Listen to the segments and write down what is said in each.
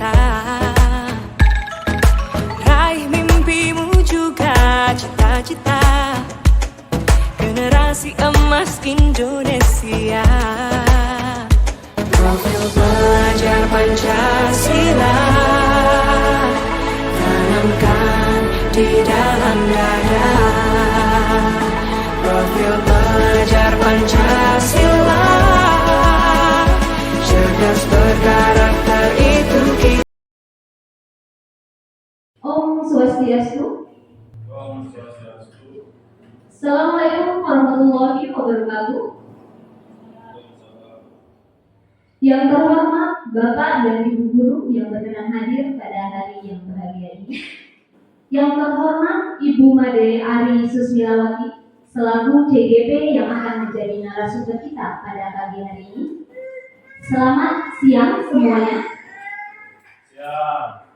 cita-cita. Raih mimpimu juga cita-cita. Generasi emas Indonesia. Profil pelajar Pancasila tanamkan di dalam dada. Profil pelajar Pancasila cerdas berkarakter itu kita. Om Swastiastu. Om Swastiastu. Assalamualaikum warahmatullahi wabarakatuh. Yang terhormat Bapak dan Ibu Guru yang berkenan hadir pada hari yang bahagia ini. Yang terhormat Ibu Made Ari Susmilawati selaku CGP yang akan menjadi narasumber kita pada pagi hari ini. Selamat siang semuanya. Siang.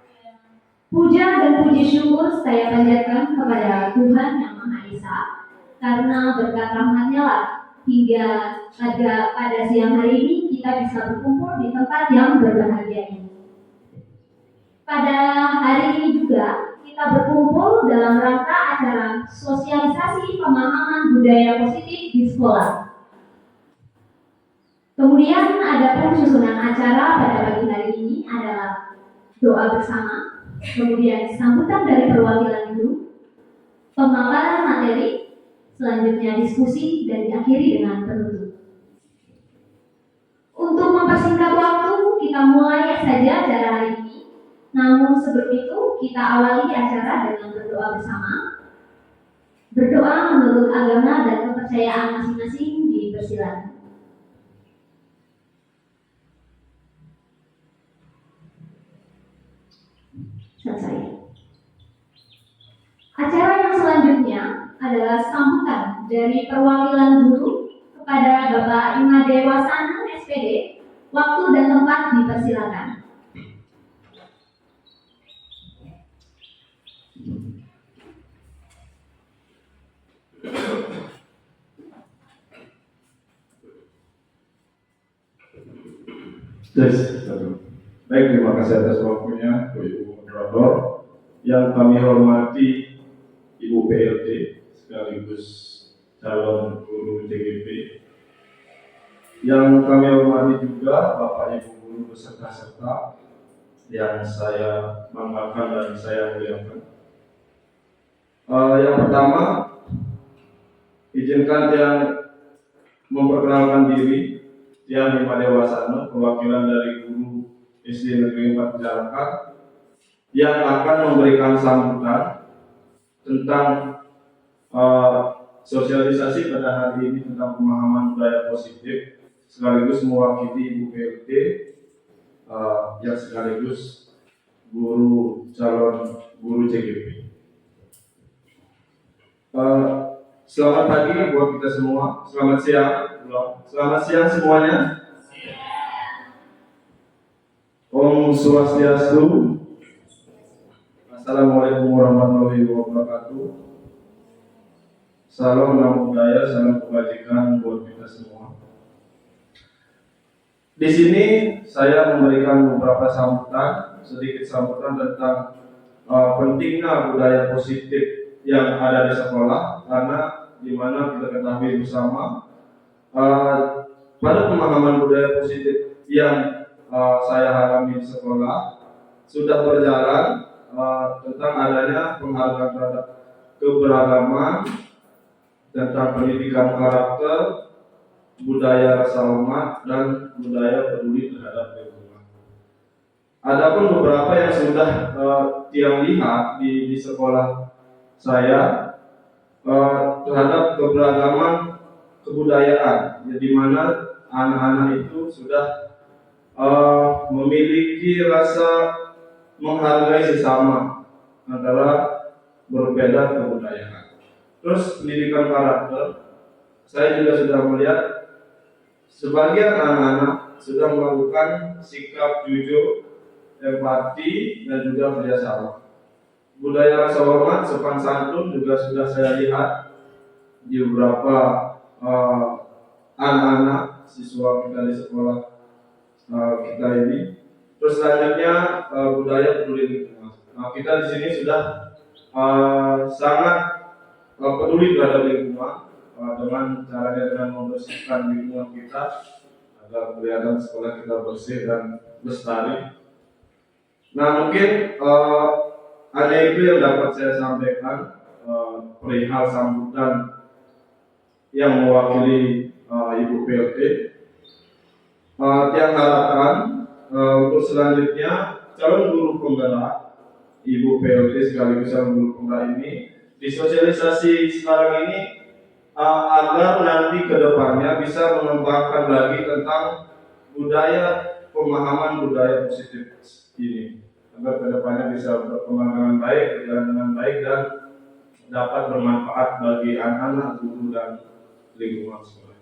Puja dan puji syukur saya panjatkan kepada Tuhan Yang Maha Esa, karena berkat rahmat-Nya lah hingga pada siang hari ini kita bisa berkumpul di tempat yang berbahagia ini. Pada hari ini juga kita berkumpul dalam rangka acara sosialisasi pemahaman budaya positif di sekolah. Kemudian ada pun susunan acara pada pagi hari ini adalah doa bersama, kemudian sambutan dari perwakilan guru, pemaparan materi, selanjutnya diskusi dan diakhiri dengan penutup. Untuk mempersingkat waktu, kita mulai saja acara hari ini. Namun sebelum itu, kita awali acara dengan berdoa bersama. Berdoa menurut agama dan kepercayaan masing-masing dipersilakan. Selesai. Acara yang selanjutnya adalah sambutan dari perwakilan guru kepada Bapak Imade Wasana SPD. Waktu dan tempat dipersilakan. Baik, terima kasih atas waktunya Ibu Moderator. Yang kami hormati Ibu PLT sekaligus calon guru CGP. Yang kami hormati juga Bapak Ibu guru beserta-serta yang saya banggakan dan saya muliakan. Yang pertama, izinkan yang memperkenalkan diri, Tiang Imade Wasana, perwakilan dari guru SD Negeri 4 Jakarta, yang akan memberikan sambutan tentang sosialisasi pada hari ini tentang pemahaman budaya positif, sekaligus mewakili Ibu PLT yang sekaligus calon guru CGP. Selamat pagi buat kita semua. Selamat siang. Selamat siang semuanya. Om Swastiastu. Assalamualaikum warahmatullahi wabarakatuh. Salam nama budaya, salam kebajikan buat kita semua. Di sini saya memberikan beberapa sedikit sambutan tentang pentingnya budaya positif yang ada di sekolah, karena di mana kita ketahui bersama pada pemahaman budaya positif yang saya alami di sekolah sudah berjalan tentang adanya penghargaan terhadap keberagaman, tentang pendidikan karakter, budaya rasa hormat, dan budaya peduli terhadap lingkungan. Adapun beberapa yang sudah Tiang lihat di sekolah saya terhadap keberagaman kebudayaan, di mana anak-anak itu sudah memiliki rasa menghargai sesama antara berbeda kebudayaan. Terus pendidikan karakter, saya juga sudah melihat sebagian anak-anak sudah melakukan sikap jujur, empati, dan juga kerjasama. Budaya rasa hormat, sopan santun juga sudah saya lihat di beberapa anak-anak siswa kita di sekolah kita ini. Terus selanjutnya budaya peduli lingkungan. Nah, kita di sini sudah sangat peduli terhadap lingkungan dengan caranya dengan membersihkan lingkungan kita agar kelihatan sekolah kita bersih dan lestari. Nah, mungkin ada itu yang dapat saya sampaikan perihal sambutan yang mewakili Ibu PLT. Tiang harapkan untuk selanjutnya calon guru penggerak Ibu PLT sekaligus calon guru penggerak ini disosialisasi sekarang ini agar nanti kedepannya bisa mengembangkan lagi tentang pemahaman budaya positif ini agar kedepannya bisa berkembang dengan baik, berjalan dengan baik dan dapat bermanfaat bagi anak-anak, guru dan lingkungan sekolah.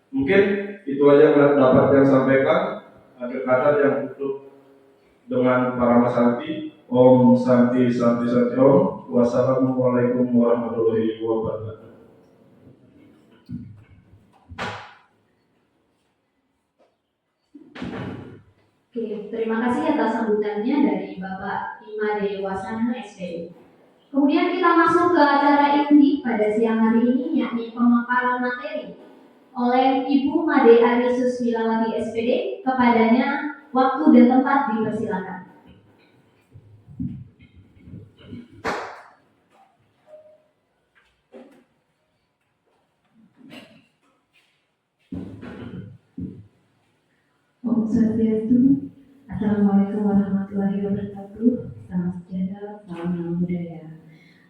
Mungkin itu aja yang dapat saya sampaikan. Ada kata yang tutup dengan para Santi. Om Santi Santi Santi Om. Wassalamualaikum warahmatullahi wabarakatuh. Oke, terima kasih atas sambutannya dari Bapak Imade Wasana SPD. Kemudian kita masuk ke acara inti pada siang hari ini, yakni pemaparan materi oleh Ibu Made Ari Susmilawati SPD. Kepadanya waktu dan tempat dipersilakan. Om Swastiastu. Assalamualaikum warahmatullahi wabarakatuh. Salam sejahtera, salam budaya.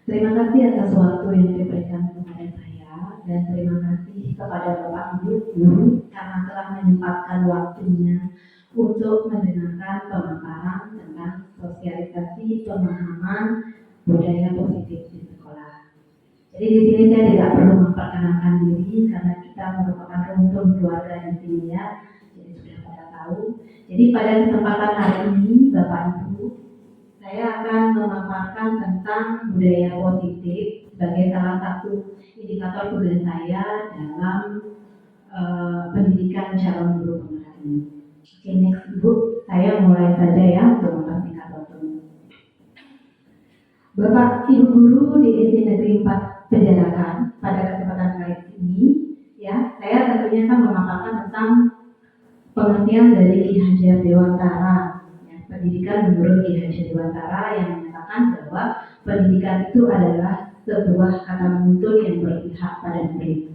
Terima kasih atas waktu yang diberikan kepada saya dan terima kasih kepada Bapak Ibu Guru karena telah menyempatkan waktunya untuk mendengarkan pemaparan tentang sosialisasi pemahaman budaya positif di sekolah. Jadi di sini saya tidak perlu memperkenalkan diri karena kita merupakan rumpun keluarga di sini ya. Jadi sudah pada tahu. Jadi pada kesempatan hari ini Bapak Ibu, saya akan memaparkan tentang budaya positif sebagai salah satu indikator tugas saya dalam pendidikan calon guru penggerak ini. Oke, next Ibu, saya mulai saja ya untuk mempersingkat waktu. Bapak Ibu Guru di SD Negeri 4 Penjarakan, pada kesempatan kali ini, ya, saya tentunya akan memaparkan tentang pengertian dari Ki Hajar Dewantara, ya, pendidikan menurut Ki Hajar Dewantara yang menyatakan bahwa pendidikan itu adalah sebuah kata menuntun yang berpihak pada murid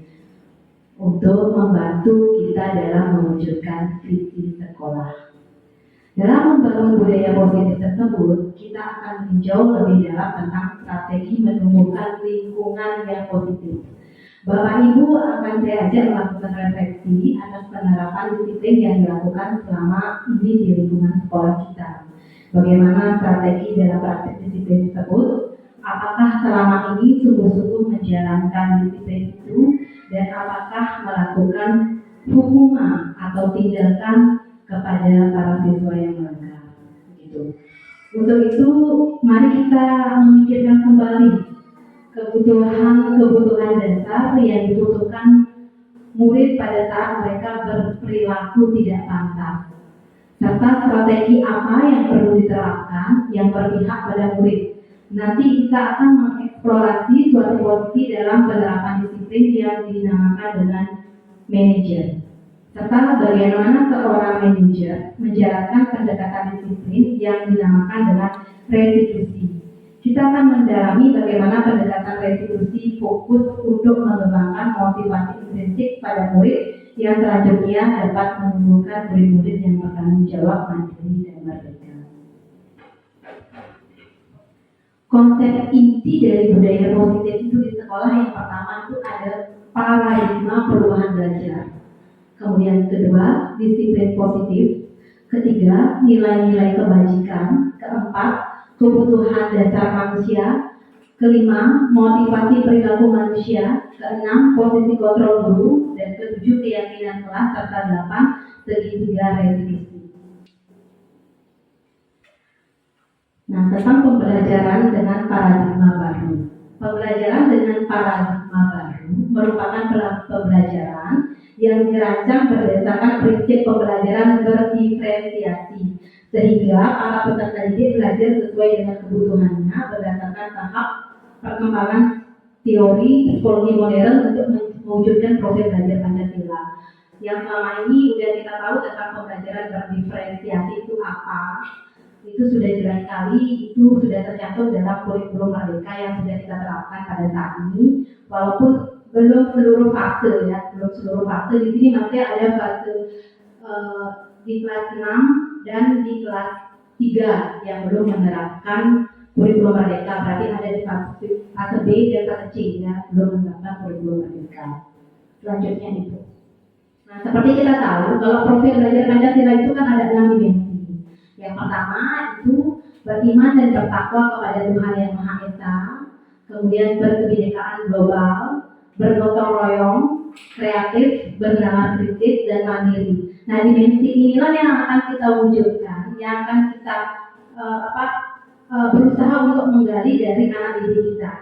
untuk membantu kita dalam mewujudkan visi sekolah. Dalam membangun budaya positif tersebut, kita akan meninjau lebih dalam tentang strategi menumbuhkan lingkungan yang positif. Bapak Ibu akan saya ajak melakukan refleksi atas penerapan disiplin yang dilakukan selama ini di lingkungan sekolah kita. Bagaimana strategi dalam praktik disiplin tersebut? Apakah selama ini sungguh-sungguh menjalankan disiplin itu dan apakah melakukan hukuman atau tindakan kepada para siswa yang melanggar? Gitu. Untuk itu, mari kita memikirkan kembali kebutuhan dasar yang dibutuhkan murid pada saat mereka berperilaku tidak pantas, serta strategi apa yang perlu diterapkan yang berpihak pada murid. Nanti kita akan mengeksplorasi suatu posisi dalam penerapan disiplin yang dinamakan dengan manajer, serta bagaimana seorang manajer menjalankan pendekatan disiplin yang dinamakan dengan restitusi. Kita akan mendalami bagaimana pendekatan restitusi fokus untuk mengembangkan motivasi intrinsik pada murid yang selanjutnya dapat menumbuhkan murid-murid yang bertanggung jawab, mandiri, dan merdeka. Konsep inti dari budaya positif itu di sekolah yang pertama itu ada paradigma perubahan belajar. Kemudian kedua, disiplin positif. Ketiga, nilai-nilai kebajikan. Keempat, kebutuhan dasar manusia. Kelima, motivasi perilaku manusia. Keenam, posisi kontrol guru. Dan ketujuh, keyakinan kelas. Serta delapan, segitiga restitusi. Nah, tentang pembelajaran dengan paradigma baru. Pembelajaran dengan paradigma baru merupakan pembelajaran yang dirancang berdasarkan prinsip pembelajaran berdiferensiasi, sehingga para peserta didik belajar sesuai dengan kebutuhannya berdasarkan tahap perkembangan teori psikologi modern untuk mewujudkan profil belajar Pancasila. Yang selama ini sudah kita tahu tentang pembelajaran berdiferensiasi itu apa, itu sudah jelas sekali, itu sudah tercantum dalam kurikulum Merdeka yang sudah kita terapkan pada saat ini, walaupun belum seluruh fase ya, belum seluruh fase. Di sini masih ada fase di kelas 6 dan di kelas 3 yang belum menerapkan kurikulum Merdeka, berarti ada di fase B dan fase C ya, belum menerapkan kurikulum Merdeka. Selanjutnya itu. Nah, seperti kita tahu, kalau profil belajar Pancasila itu kan ada 6 dimensi. Yang pertama itu beriman dan bertakwa kepada Tuhan Yang Maha Esa, kemudian berkebinekaan global, bergotong royong, kreatif, bernalar kritis, dan mandiri. Nah, dimensi inilah yang akan kita wujudkan, yang akan kita berusaha untuk menggali dari anak didik kita.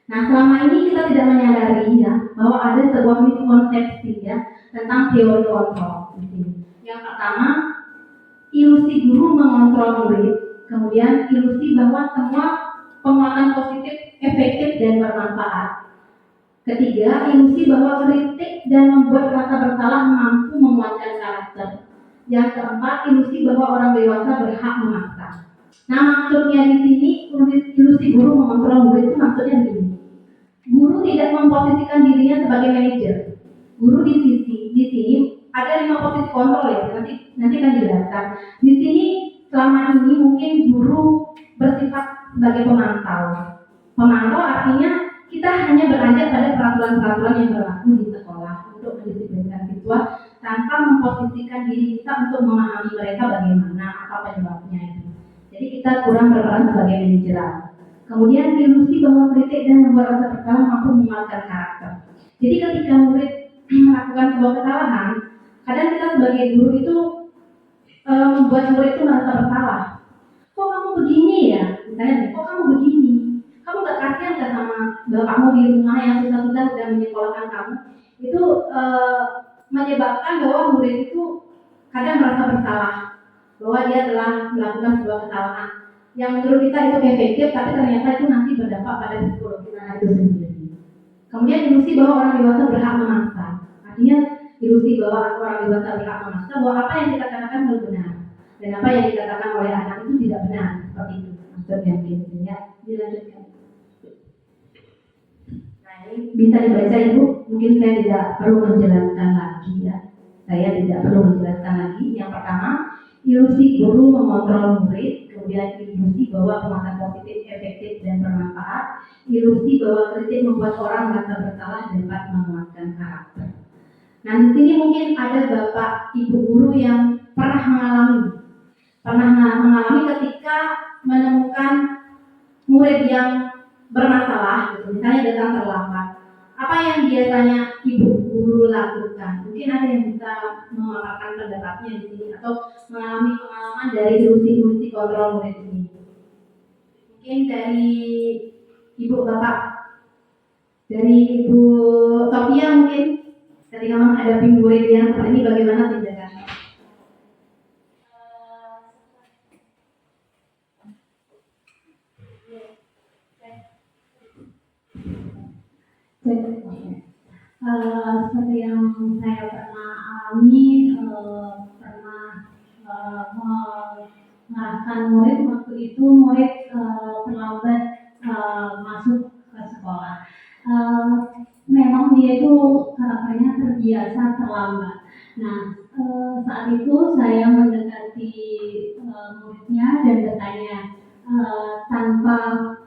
Nah, selama ini kita tidak menyadari ya bahwa ada sebuah miskonsepsi ya tentang teori kontrol di sini. Yang pertama, ilusi guru mengontrol murid, kemudian ilusi bahwa semua penguatan positif efektif dan bermanfaat. Ketiga, ilusi bahwa kritik dan membuat rasa bersalah mampu menguatkan karakter. Yang keempat, ilusi bahwa orang dewasa berhak memaksa. Nah, maksudnya di sini ilusi guru mengontrol murid itu maksudnya begini. Guru tidak memposisikan dirinya sebagai manajer. Guru di sini ada 5 posisi kontrol ya. Nanti akan dijelaskan. Di sini selama ini mungkin guru bersifat sebagai pemantau. Pemantau artinya kita hanya beranjak pada peraturan-peraturan yang berlaku di sekolah untuk mendisiplinkan siswa tanpa memposisikan diri kita untuk memahami mereka bagaimana, apa penyebabnya itu. Jadi kita kurang berperan sebagai manajeran. Kemudian ilusi bahwa kritik dan membuat rasa bersalah mampu menguatkan karakter. Jadi ketika murid melakukan sebuah kesalahan, kadang kita sebagai guru itu membuat murid itu merasa bersalah. Kok kamu begini ya? Misalnya, kok kamu begini? Kamu gak kasihan gak sama bapakmu di rumah yang susah-susah udah menyekolahkan kamu? Itu menyebabkan bahwa murid itu kadang merasa bersalah bahwa dia telah melakukan sebuah kesalahan yang menurut kita itu efektif, tapi ternyata itu nanti berdampak pada psikologi anak itu sendiri. Kemudian ilusi bahwa orang dewasa berhak memaksa, artinya ilusi bahwa orang dewasa berhak memaksa bahwa apa yang kita katakan harus benar dan apa yang dikatakan oleh anak itu tidak benar, seperti itu maksudnya gitu ya. Dilanjutkan. Nah, ini bisa dibaca Ibu, mungkin saya tidak perlu menjelaskan lagi ya. Saya tidak perlu menjelaskan lagi. Yang pertama, ilusi guru mengontrol murid, kemudian ilusi bahwa penguatan positif efektif dan bermanfaat, ilusi bahwa kritik membuat orang merasa bersalah dan dapat menguatkan karakter. Nah, di sini mungkin ada bapak ibu guru yang pernah mengalami ketika menemukan murid yang bermasalah, gitu. Misalnya datang terlambat. Apa yang biasanya ibu guru lakukan? Mungkin ada yang bisa memaparkan pendapatnya di sini atau mengalami pengalaman dari ilusi kontrol murid ini. Mungkin dari ibu bapak, dari ibu Sophia mungkin ketika menghadapi murid yang seperti ini bagaimana tindakannya? Seperti yang saya pernah alami, pernah mengarahkan murid waktu itu murid terlambat masuk ke sekolah. Memang dia itu karakternya terbiasa terlambat. Nah, saat itu saya mendekati muridnya dan bertanya tanpa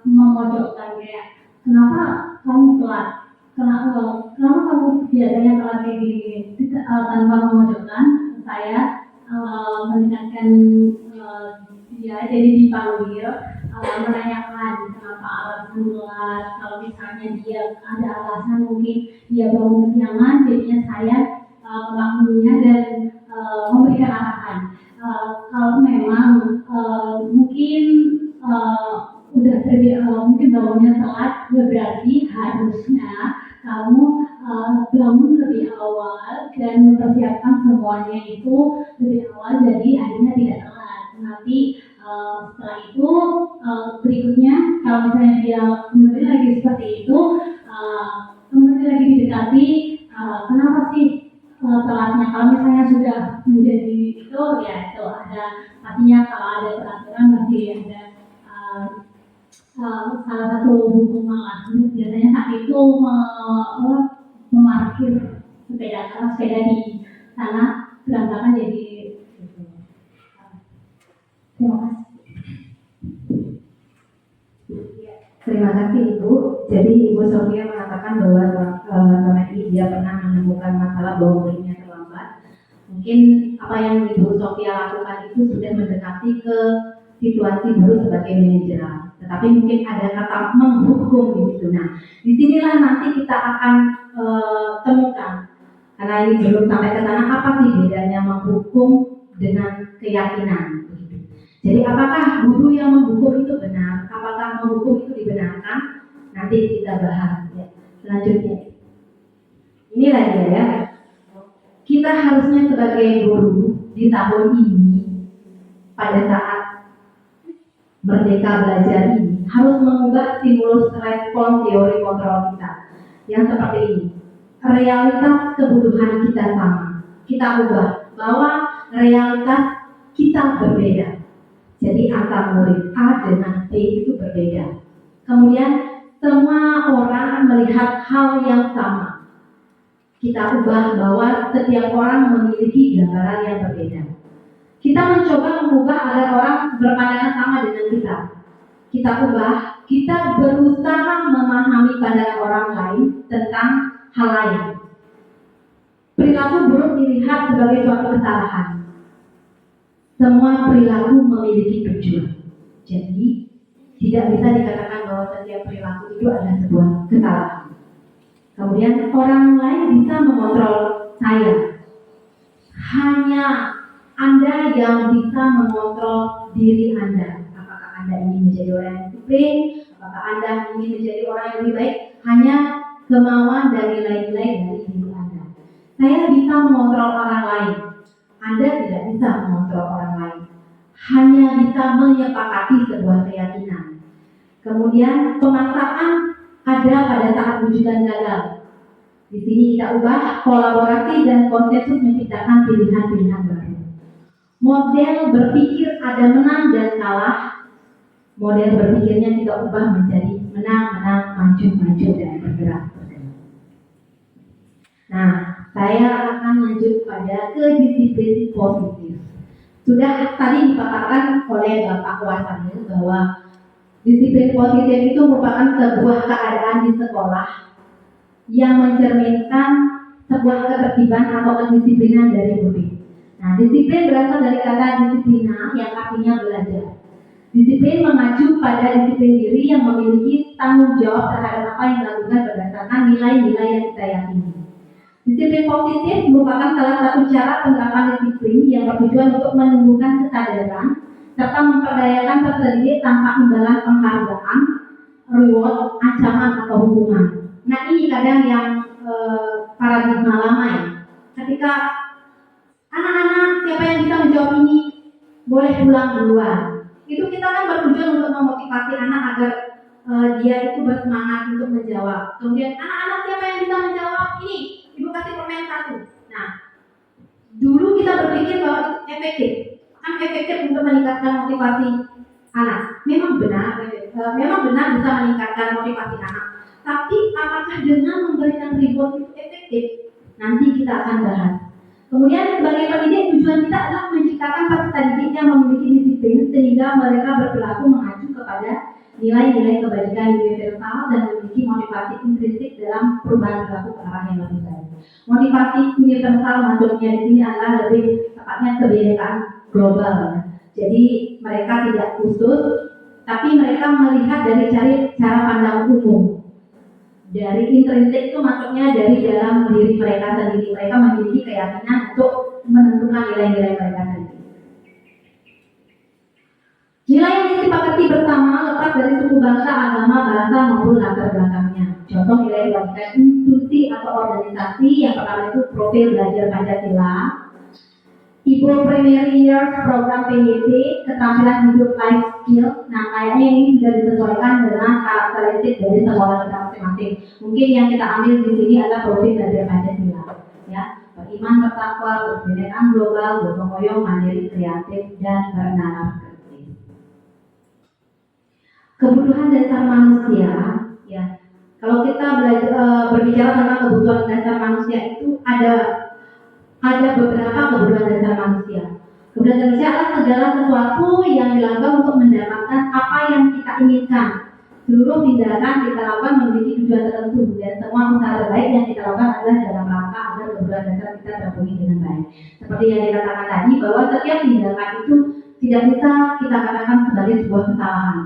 memojokkan kayak, kenapa kamu telat? Kenapa kamu biasanya telat kayak gini? Tanpa memojokkan, saya mendekatkan dia, jadi dipanggil, menanyakan kenapa alasan telat. Kalau misalnya dia ada alasan mungkin dia bangun kesiangan, jadinya saya melakukannya dan memberikan arahan. Kalau memang mungkin udah mungkin bangunnya telat, berarti harusnya kamu bangun lebih awal dan mempersiapkan semuanya itu lebih Nanti setelah itu berikutnya kalau misalnya dia kemudian lagi seperti itu, kemudian lagi didekati, kenapa sih telatnya? Kalau misalnya sudah menjadi itu, ya itu ada pastinya kalau ada peraturan pasti ada salah satu hukuman lah. Biasanya saat itu memarkir sepeda karena sepeda di sana berantakan jadi gitu. Terima kasih. Terima kasih Ibu. Jadi Ibu Sofia mengatakan bahwa selama ini dia pernah menemukan masalah bahwa muridnya terlambat. Mungkin apa yang Ibu Sofia lakukan itu sudah mendekati ke situasi guru sebagai manajer. Tetapi mungkin ada kata menghukum di situ. Nah, disinilah nanti kita akan temukan. Karena ini belum sampai ke sana, apa sih bedanya menghukum dengan keyakinan? Jadi apakah guru yang menghukum itu benar? Apakah menghukum itu dibenarkan? Nanti kita bahas ya. Selanjutnya, inilah dia ya. Kita harusnya sebagai guru di tahun ini, pada saat Merdeka Belajar ini, harus mengubah stimulus respon teori kontrol kita yang seperti ini. Realitas kebutuhan kita sama. Kita ubah bahwa realitas kita berbeda. Jadi antara murid A dengan B itu berbeda. Kemudian semua orang melihat hal yang sama. Kita ubah bahwa setiap orang memiliki gambaran yang berbeda. Kita mencoba mengubah agar orang berpandangan sama dengan kita. Kita ubah, kita berusaha memahami pandangan orang lain tentang hal lain. Perilaku buruk dilihat sebagai suatu kesalahan. Semua perilaku memiliki tujuan. Jadi tidak bisa dikatakan bahwa setiap perilaku itu adalah sebuah kesalahan. Kemudian orang lain bisa mengontrol saya. Hanya Anda yang bisa mengontrol diri Anda. Apakah Anda ingin menjadi orang yang disiplin? Apakah Anda ingin menjadi orang yang lebih baik? Hanya kemauan dan nilai-nilai dari diri Anda. Saya bisa mengontrol orang lain. Anda tidak bisa mengontrol orang lain. Hanya bisa menyepakati sebuah keyakinan. Kemudian pemaksaan ada pada saat wujudan gagal. Di sini kita ubah kolaborasi dan konsensus menciptakan pilihan-pilihan baru. Model berpikir ada menang dan kalah. Model berpikirnya kita ubah menjadi menang-menang, maju-maju dan bergerak. Nah, saya akan lanjut pada kedisiplin positif. Sudah tadi dipaparkan oleh Bapak Kuasanya bahwa disiplin positif itu merupakan sebuah keadaan di sekolah yang mencerminkan sebuah ketertiban atau kedisiplinan dari murid. Nah, disiplin berasal dari kata disiplina yang artinya belajar. Disiplin mengacu pada disiplin diri yang memiliki tanggung jawab terhadap apa yang dilakukan berdasarkan nilai-nilai yang kita yakini. Disiplin positif merupakan salah satu cara penerapan disiplin yang bertujuan untuk menumbuhkan kesadaran serta memperdayakan peserta didik tanpa imbalan penghargaan, reward, ancaman atau hukuman. Nah, ini kadang yang paradigma lama ya. Ketika anak-anak siapa yang bisa menjawab ini boleh pulang duluan. Itu kita kan bertujuan untuk memotivasi anak agar dia itu bersemangat untuk menjawab. Kemudian anak-anak siapa yang bisa menjawab ini? Ibu kasih permen 1. Nah, dulu kita berpikir bahwa itu efektif. Kan efektif untuk meningkatkan motivasi anak. Memang benar bisa meningkatkan motivasi anak. Tapi apakah dengan memberikan reward itu efektif? Nanti kita akan bahas. Kemudian sebagai pendidik tujuan kita adalah menciptakan peserta didik yang memiliki disiplin sehingga mereka berperilaku mengacu kepada nilai-nilai kebajikan universal dan memiliki motivasi intrinsik dalam perubahan perilaku ke arah yang lebih baik. Motivasi universal maksudnya di sini adalah lebih tepatnya kebinekaan global. Jadi mereka tidak khusus, tapi mereka melihat dari cara pandang umum. Dari intrinsik itu maksudnya dari dalam diri mereka sendiri. Mereka memiliki keyakinan untuk menentukan nilai-nilai mereka sendiri. Nilai yang disepakati bersama lepas dari suku bangsa, agama, bahasa maupun latar belakangnya. Contoh nilai kewajiban institusi atau organisasi yang pertama itu profil belajar Pancasila. Ibu Primary Years Program PYP, keterampilan hidup life skill. Nah, kayaknya ini sudah disesuaikan dengan karakteristik dari sekolah kita masing-masing. Mungkin yang kita ambil di sini adalah profil dari Pancasila, ya. Beriman, bertakwa, berbineka global, gotong royong, mandiri, kreatif, dan bernalar kritis. Kebutuhan dasar manusia, ya. Kalau kita berbicara tentang kebutuhan dasar manusia itu ada beberapa kebutuhan dasar manusia. Kebutuhan dasar manusia adalah segala sesuatu yang dilakukan untuk mendapatkan apa yang kita inginkan. Seluruh tindakan kita lakukan memiliki tujuan tertentu dan semua usaha terbaik yang kita lakukan adalah dalam rangka agar kebutuhan dasar kita terpenuhi dengan baik. Seperti yang dikatakan tadi bahwa setiap tindakan itu tidak bisa kita katakan sebagai sebuah kesalahan.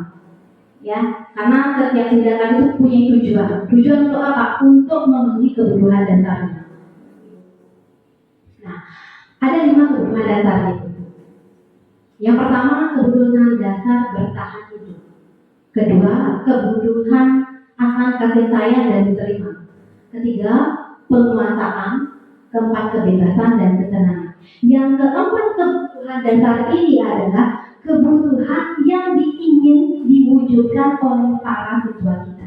Ya, karena setiap tindakan itu punya tujuan. Tujuan untuk apa? Untuk memenuhi kebutuhan dasarnya. Nah, ada 5 kebutuhan dasar itu. Yang pertama, kebutuhan dasar bertahan hidup. Kedua, kebutuhan akan kasih sayang dan diterima. Ketiga, penguasaan. Keempat, kebebasan dan kesenangan. Yang keempat kebutuhan dasar ini adalah kebutuhan yang ingin diwujudkan oleh para siswa kita.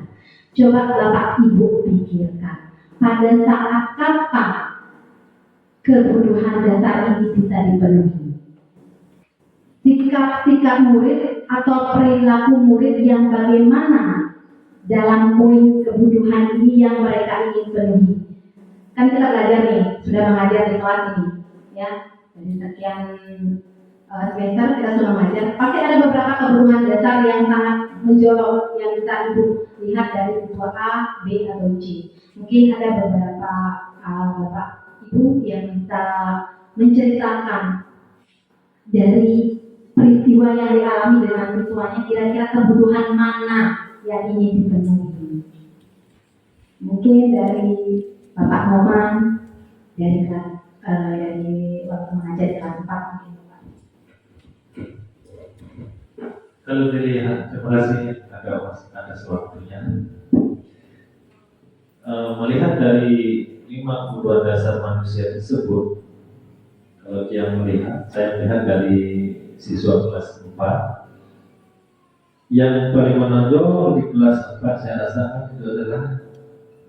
Coba Bapak Ibu pikirkan, pada saat kapan kebutuhan dasar ini bisa dipenuhi? Sikap-sikap murid atau perilaku murid yang bagaimana dalam poin kebutuhan ini yang mereka ingin penuhi? Kan kita belajar nih, sudah mengajar di kelas ini, ya. Dari sekian semester kita sudah mengajar. Pasti ada beberapa kebutuhan dasar yang sangat menjolok yang bisa Ibu lihat dari siswa A, B, atau C. Mungkin ada beberapa Bapak Ibu yang bisa menceritakan dari peristiwa yang dialami dengan siswanya, kira-kira kebutuhan mana yang ingin dipenuhi. Mungkin dari Bapak Noman, dari waktu mengajar di kelas 4 mungkin. Kalau dilihat, terima kasih ada sewaktunya. Melihat dari 5 kebutuhan dasar manusia tersebut, kalau yang melihat, saya melihat dari siswa kelas 4 yang paling menonjol di kelas 4 saya rasakan itu adalah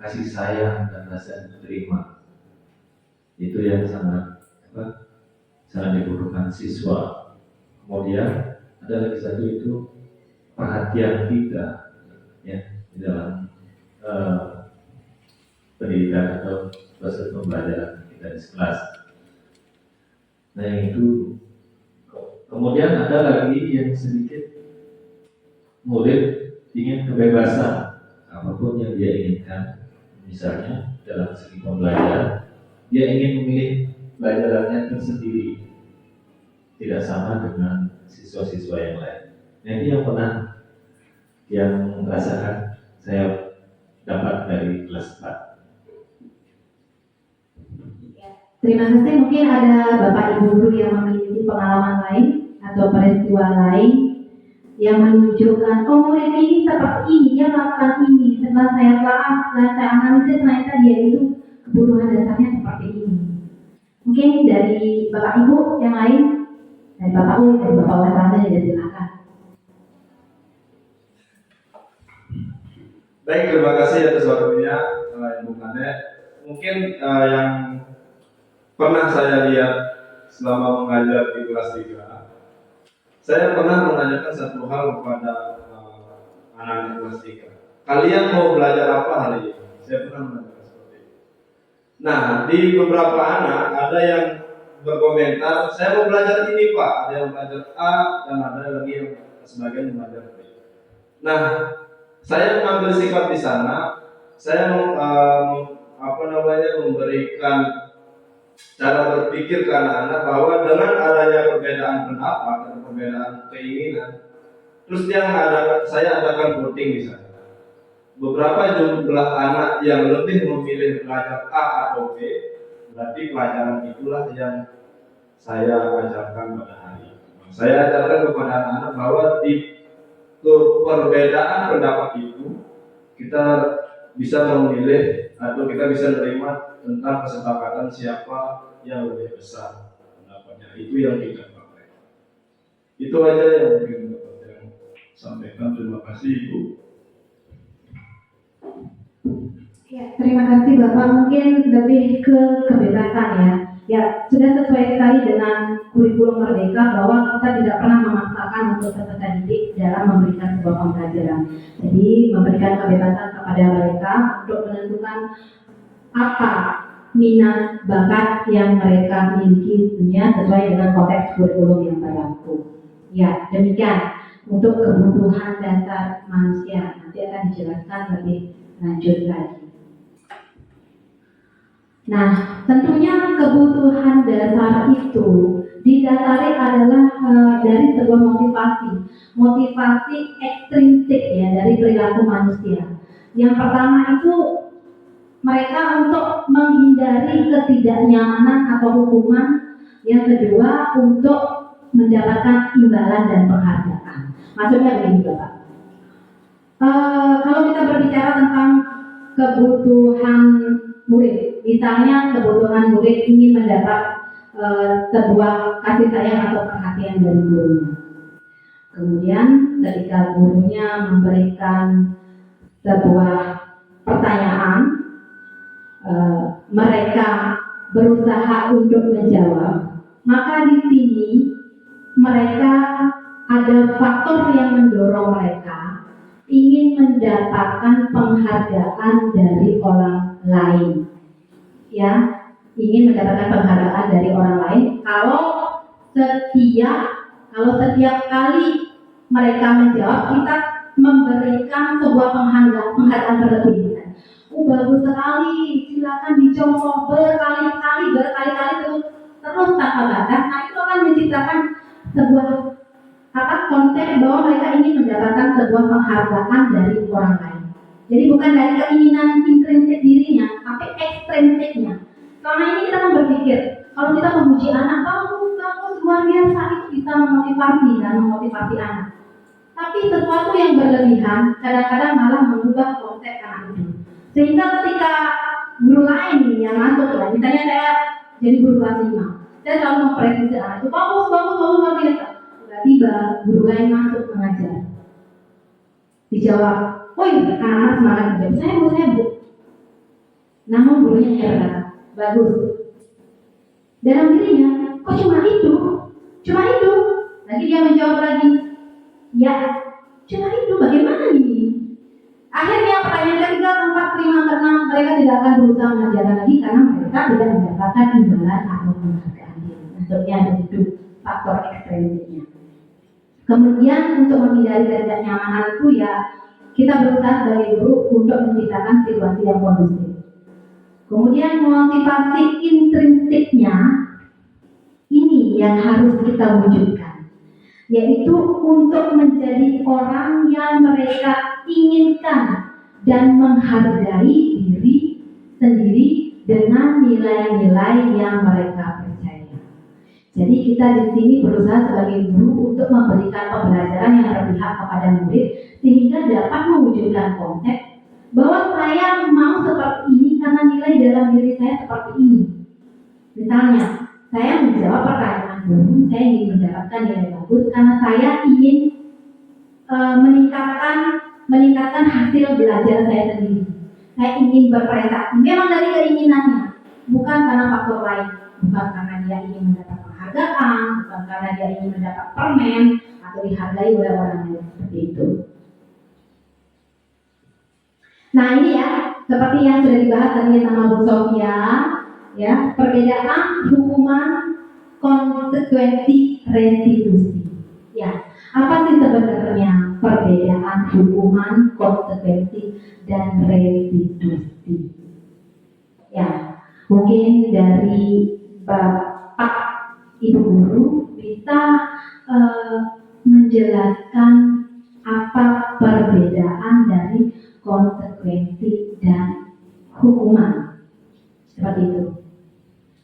kasih sayang dan rasa diterima. Itu yang sangat dibutuhkan siswa. Kemudian ada lagi satu itu perhatian kita, ya, di dalam pendidikan atau proses pembelajaran kita di kelas. Nah, yang itu. Kemudian ada lagi yang sedikit murid ingin kebebasan apapun yang dia inginkan. Misalnya dalam segi pembelajaran, dia ingin memilih pelajarannya tersendiri, tidak sama dengan siswa-siswa yang lain. Nah, ini yang pernah yang rasakan saya dapat dari kelas 4. Terima kasih. Mungkin ada Bapak Ibu guru yang memiliki pengalaman lain atau peristiwa lain yang menunjukkan, oh murid ini seperti ini, dia melakukan ini. Setelah saya analisis, ternyata dia itu kebutuhan dasarnya seperti ini. Mungkin dari Bapak Ibu yang lain, dari Bapak U, dari Bapak Wasana, ya silakan. Baik, terima kasih atas waktunya Ibu Kade. Mungkin yang pernah saya lihat selama mengajar di kelas 3, saya pernah menanyakan satu hal kepada anak-anak kelas 3. Kalian mau belajar apa hari ini? Saya pernah menanyakan seperti itu. Nah, di beberapa anak ada yang berkomentar, saya mau belajar ini Pak. Ada yang belajar A dan ada lagi yang sebagian belajar B. Nah, saya mengambil sikap di sana, saya memberikan cara berpikir ke anak-anak bahwa dengan adanya perbedaan pendapat dan perbedaan keinginan, terus saya adakan voting di sana. Beberapa jumlah anak yang lebih memilih belajar A atau B, berarti pelajaran itulah yang saya ajarkan pada hari ini. Saya ajarkan kepada anak-anak bahwa di perbedaan pendapat itu kita bisa memilih atau kita bisa menerima tentang kesepakatan siapa yang lebih besar pendapatnya Nah, itu yang tidak pakai. Itu aja yang mungkin dapat yang sampaikan. Terima kasih Ibu. Ya, terima kasih Bapak. Mungkin lebih ke kebebasan ya. Ya, sudah sesuai sekali dengan kurikulum Merdeka bahwa kita tidak pernah memaksakan untuk peserta didik dalam memberikan sebuah pembelajaran. Jadi, memberikan kebebasan kepada mereka untuk menentukan apa minat bakat yang mereka miliki punya sesuai dengan konteks kurikulum yang berlaku. Ya, demikian untuk kebutuhan dasar manusia. Nanti akan dijelaskan lebih lanjut lagi. Nah, tentunya kebutuhan dasar itu didasari adalah dari sebuah motivasi ekstrinsik ya dari perilaku manusia. Yang pertama itu mereka untuk menghindari ketidaknyamanan atau hukuman. Yang kedua untuk mendapatkan imbalan dan penghargaan. Maksudnya begini Bapak. Kalau kita berbicara tentang kebutuhan murid, misalnya kebutuhan murid ingin mendapat sebuah kasih sayang atau perhatian dari gurunya. Kemudian ketika gurunya memberikan sebuah pertanyaan, mereka berusaha untuk menjawab, maka di sini mereka ada faktor yang mendorong mereka ingin mendapatkan penghargaan dari orang lain, ya, ingin mendapatkan penghargaan dari orang lain. Kalau setiap kali mereka menjawab, kita memberikan sebuah penghargaan berlebih. Bagus sekali, silakan dicontoh berkali-kali terus tanpa batas. Nah, itu akan menciptakan sebuah konteks bahwa mereka ingin mendapatkan sebuah penghargaan dari orang lain. Jadi bukan dari keinginan intrinsik dirinya, tapi ekstrinsiknya. Selama ini kita kan berpikir, kalau kita memuji anak, bagus, luar biasa, itu bisa memotivasi anak. Tapi sesuatu yang berlebihan kadang-kadang malah mengubah konteks anak itu. Sehingga ketika guru lain yang masuk ya, misalnya saya jadi guru kelas 5, saya selalu mempresisi anak itu, bagus, luar biasa. Tiba guru lain masuk mengajar, dijawab, anak-anak semangat menjawab, saya bu. Namun gurunya berkata, bagus. Dalam dirinya, kok cuma itu? Lagi dia menjawab lagi, ya, cuma itu, bagaimana nih? Akhirnya pertanyaan ketiga, keempat, kelima, keenam, mereka tidak akan berusaha mengajarkan lagi karena mereka tidak mendapatkan imbalan atau penghargaan. Maksudnya itu faktor ekstrinsiknya. Kemudian untuk menghindari ketidaknyamanan itu ya kita berusaha sebagai guru untuk menciptakan situasi yang kondusif. Kemudian motivasi intrinsiknya ini yang harus kita wujudkan, yaitu untuk menjadi orang yang mereka inginkan dan menghargai diri sendiri dengan nilai-nilai yang mereka percaya. Jadi kita di sini berusaha sebagai guru untuk memberikan pembelajaran yang berpihak kepada murid sehingga dapat mewujudkan konsep bahwa saya mau seperti ini karena nilai dalam diri saya seperti ini. Misalnya, saya menjawab pertanyaan guru, saya ingin mendapatkan nilai bagus karena saya ingin meningkatkan hasil belajar saya sendiri. Saya ingin berprestasi, memang dari keinginannya, bukan karena faktor lain, bukan karena dia ingin mendapat penghargaan, bukan karena dia ingin mendapat permen atau dihargai oleh orang lain seperti itu. Nah ini ya, seperti yang sudah dibahas tadi sama Bu Sofia, ya, perbedaan hukuman, konsekuensi, restitusi. Ya, apa sih sebenarnya perbedaan hukuman, konsekuensi, dan restitusi? Ya, mungkin dari Bapak Ibu Guru bisa menjelaskan apa perbedaan dari konsekuensi dan hukuman. Seperti itu.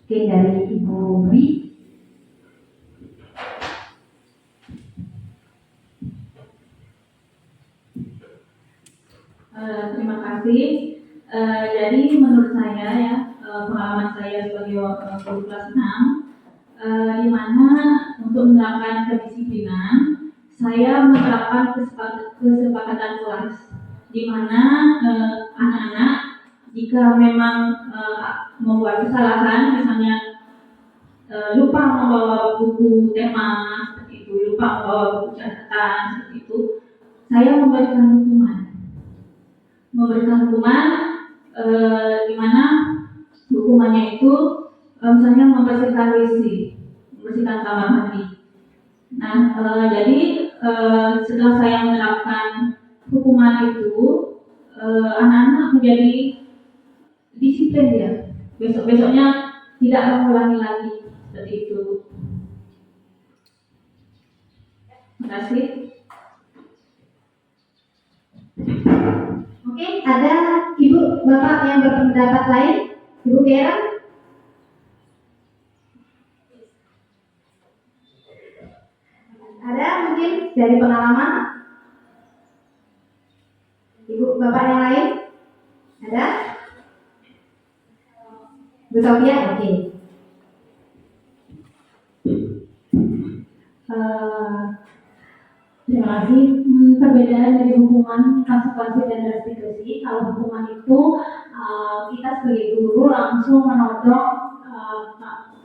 Oke, dari Ibu Wi. Terima kasih. Jadi menurut saya ya, pengalaman saya sebagai guru kelas 6, di mana untuk menerapkan kedisiplinan saya menerapkan kesepakatan kelas, di mana anak-anak jika memang membuat kesalahan, misalnya lupa membawa buku tema seperti itu, lupa membawa buku catatan seperti itu, saya memberikan hukuman di mana hukumannya itu misalnya membersihkan WC, membersihkan kamar mandi. Nah, jadi setelah saya menerapkan hukuman itu, anak-anak menjadi disiplin ya. Besok-besoknya tidak mengulangi lagi seperti itu. Terima kasih. Oke, ada ibu bapak yang berpendapat lain? Ibu Kera? Ada mungkin dari pengalaman? Ibu bapak yang lain? Ada? Bu Sofia, oke. Terima kasih. Perbedaan dari hukuman, konsekuensi dan restitusi. Kalau hukuman itu kita sebagai guru langsung menodong,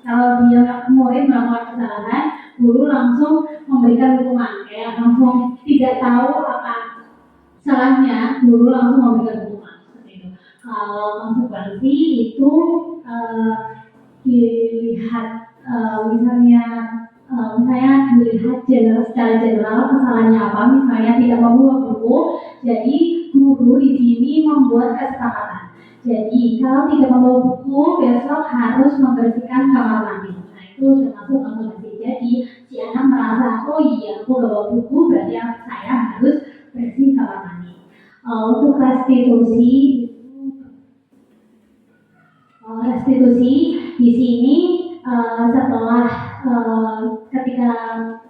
kalau dia murid melakukan kesalahan, guru langsung memberikan hukuman, kayak langsung tidak tahu apa salahnya, guru langsung memberikan hukuman seperti itu. Kalau konsekuensi itu dilihat misalnya dilihat secara general kesalahannya apa, misalnya tidak membawa buku, jadi guru di sini membuat kesepakatan. Jadi kalau tidak membawa buku, besok harus membersihkan kamar mandi. Nah itu termasuk konsekuensi. Jadi si anak merasa, oh iya aku bawa buku, berarti saya harus bersih kamar mandi. Untuk restitusi di sini setelah ketika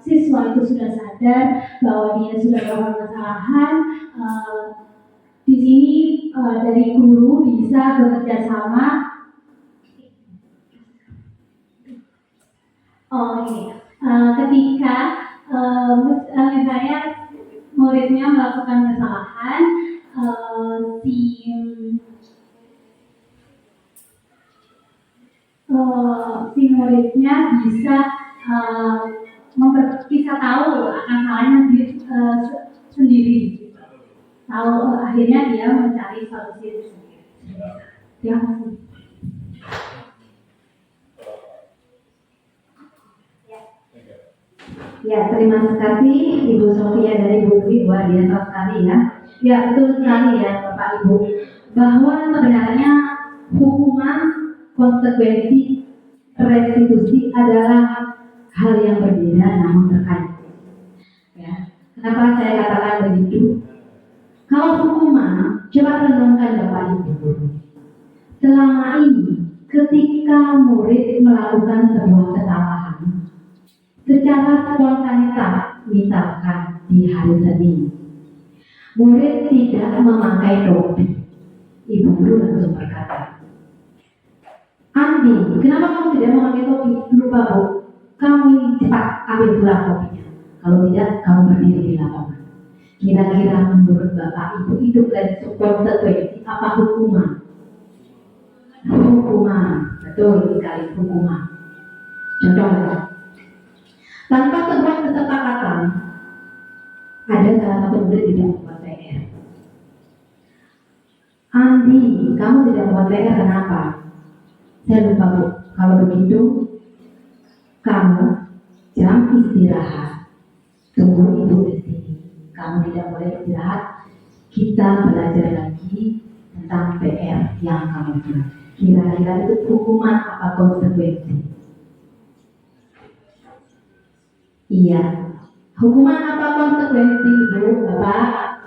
siswa itu sudah sadar bahwa dia sudah melakukan kesalahan, di sini dari guru bisa bekerja sama. Ketika misalnya muridnya melakukan kesalahan, si muridnya bisa bisa tahu akan salahnya sendiri. Tahu akhirnya dia mencari solusi sendiri. Terima kasih. Ya, terima kasih Ibu Sofia dari Bu Dwi, luar biasa sekali ya. Ya, betul sekali ya Bapak Ibu, bahwa sebenarnya hukuman, konsekuensi, restitusi adalah hal yang berbeda namun terkait. Ya, kenapa saya katakan begitu? Kalau hukuman, coba renungkan Bapak Ibu. Selama ini, ketika murid melakukan sebuah kesalahan, secara spontanitas, misalkan di hari Senin, murid tidak memakai topi. Ibu guru langsung berkata, Andi, kenapa kamu tidak memakai topi? Lupa Bu, kamu cepat ambil pulang topinya. Kalau tidak, kamu berdiri di lapangan. Kira-kira menurut Bapak Ibu itu dari konsekuensi apa hukuman? Hukuman, betul sekali hukuman. Contohnya, tanpa sebuah kesepakatan, ada salah satu murid tidak membuat PR. Andi, kamu tidak membuat PR kenapa? Saya lupa Bu. Kalau begitu, kamu jam istirahat, tunggu ibu di sini. Kamu tidak boleh istirahat. Kita belajar lagi tentang PR yang kamu buat. Kira-kira itu hukuman apa konsekuensi? Iya. Hukuman apa konsekuensi Ibu, Bapak?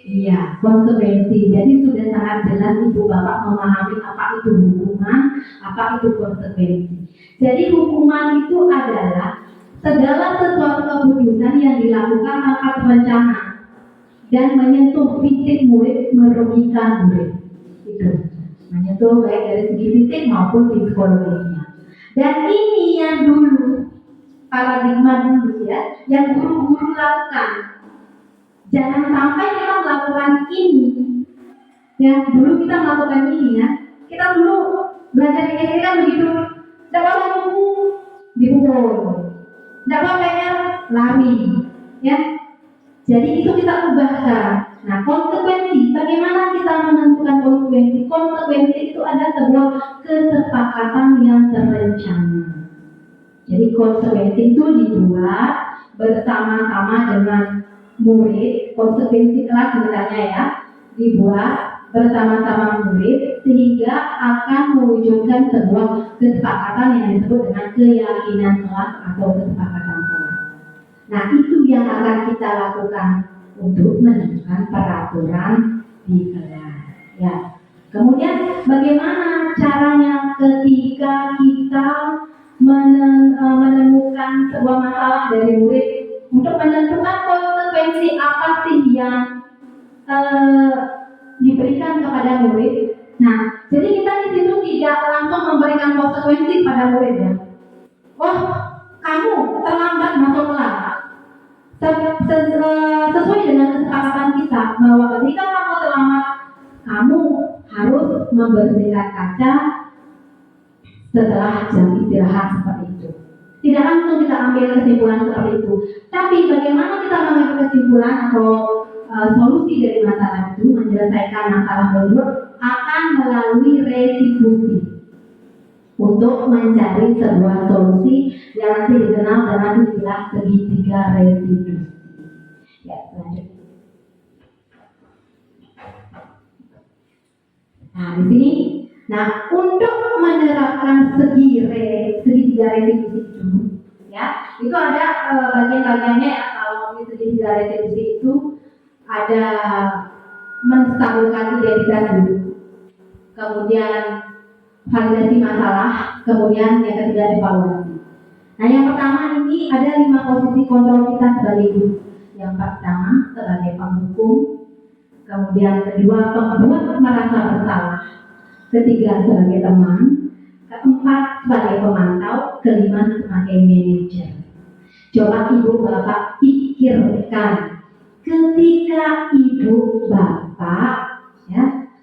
Iya, konsekuensi. Jadi sudah sangat jelas Ibu Bapak memahami apa itu hukuman, apa itu konsekuensi. Jadi hukuman itu adalah segala sesuatu keputusan yang dilakukan tanpa terencana dan menyentuh fisik murid, merugikan murid. Itu menyentuh baik dari segi fisik maupun psikologinya. Dan ini yang dulu, paradigma dulu ya, yang guru-guru lakukan. Jangan sampai kita melakukan ini. Ya, dulu kita melakukan ini ya. Kita dulu belajar di SD kan begitu. Tidak apa buku dipukul, tidak apa PR lari, ya. Jadi itu kita ubahkan. Nah, konsekuensi, bagaimana kita menentukan konsekuensi? Konsekuensi itu ada sebuah kesepakatan yang terencana. Jadi konsekuensi itu dibuat bersama-sama dengan murid, konsekuensi kelas misalnya ya, dibuat bersama-sama murid sehingga akan mewujudkan sebuah kesepakatan yang disebut dengan keyakinan kelas atau kesepakatan kelas. Nah, itu yang akan kita lakukan untuk menentukan peraturan di kelas. Ya. Kemudian bagaimana caranya ketika kita menemukan sebuah masalah dari murid untuk menentukan konsekuensi apa sih yang diberikan kepada murid. Nah, jadi kita di situ tidak langsung memberikan konsekuensi pada murid ya. Oh, kamu terlambat masuk kelas. Sesuai dengan kesepakatan kita bahwa ketika kamu terlambat, kamu harus membersihkan kaca setelah jam istirahat seperti itu. Tidak langsung kita ambil kesimpulan seperti itu. Tapi bagaimana kita mengambil kesimpulan atau solusi dari masalah itu, menyelesaikan masalah tersebut akan melalui restitusi untuk mencari sebuah solusi yang nanti dikenal dengan istilah segitiga restitusi. Ya, lanjut. Nah, di sini, nah untuk menerapkan segitiga restitusi itu, ya, itu ada bagian-bagiannya ya. Kalau di segitiga restitusi itu ada menstabilkan identitas dulu, kemudian validasi masalah, kemudian yang ketiga evaluasi. Nah, yang pertama ini ada 5 posisi kontrol kita sebagai guru. Yang pertama sebagai penghukum, kemudian kedua pembuat merasa bersalah, ketiga sebagai teman, keempat sebagai pemantau, kelima sebagai manajer. Coba ibu bapak pikirkan,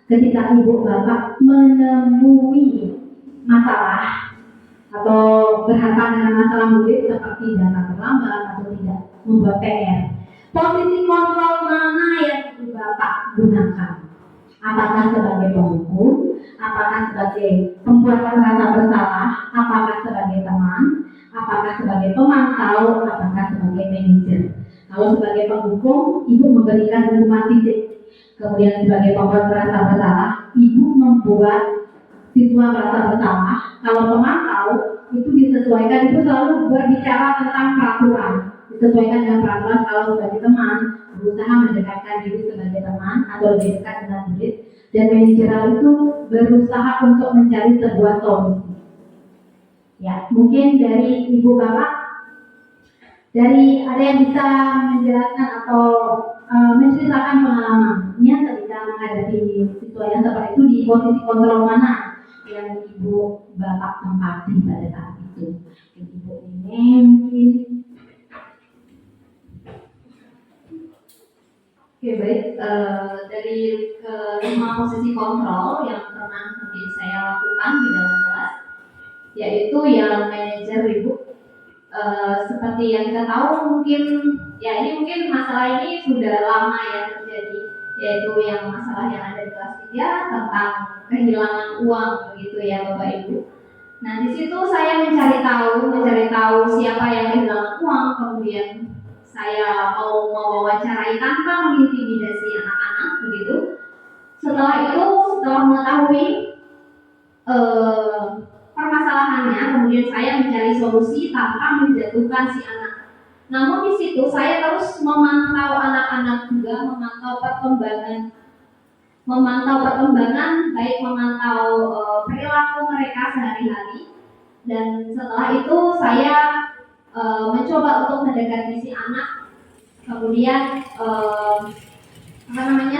ketika ibu bapak menemui masalah atau berhadapan dengan masalah murid seperti data terlambat atau tidak membuat PR, posisi kontrol mana yang ibu bapak gunakan? Apakah sebagai penghukum, apakah sebagai pembuat merasa bersalah, apakah sebagai teman, apakah sebagai pemantau, apakah sebagai manajer? Kalau sebagai penghukum, ibu memberikan hukuman fisik. Kemudian sebagai pembuat merasa bersalah, ibu membuat siswa merasa bersalah. Kalau pemantau, itu disesuaikan, ibu selalu berbicara tentang peraturan, disesuaikan dengan peraturan. Kalau sebagai teman, berusaha mendekatkan diri sebagai teman atau lebih dekat dengan murid. Dan manajeral itu berusaha untuk mencari sebuah solusi. Ya, mungkin dari ibu bapak, dari ada yang bisa menjelaskan atau menceritakan pengalamannya ketika menghadapi situasi yang seperti itu, di posisi kontrol mana yang ibu bapak tempati pada saat itu? Ibu ini mungkin. Oke, baik. Dari kelima posisi kontrol yang pernah mungkin saya lakukan di dalam kelas, yaitu yang manajer ibu. Seperti yang kita tahu mungkin ya, ini mungkin masalah ini sudah lama ya terjadi, yaitu yang masalah yang ada di kelas 3 tentang kehilangan uang begitu ya Bapak Ibu. Nah, di situ saya mencari tahu siapa yang kehilangan uang, kemudian saya mau mewawancarai tanpa mengintimidasi anak-anak begitu. Setelah itu, setelah mengetahui permasalahannya, kemudian saya mencari solusi tanpa menjatuhkan si anak. Namun di situ saya terus memantau anak-anak juga, memantau perkembangan, baik memantau perilaku mereka sehari-hari. Dan setelah itu saya mencoba untuk mendekati si anak. Kemudian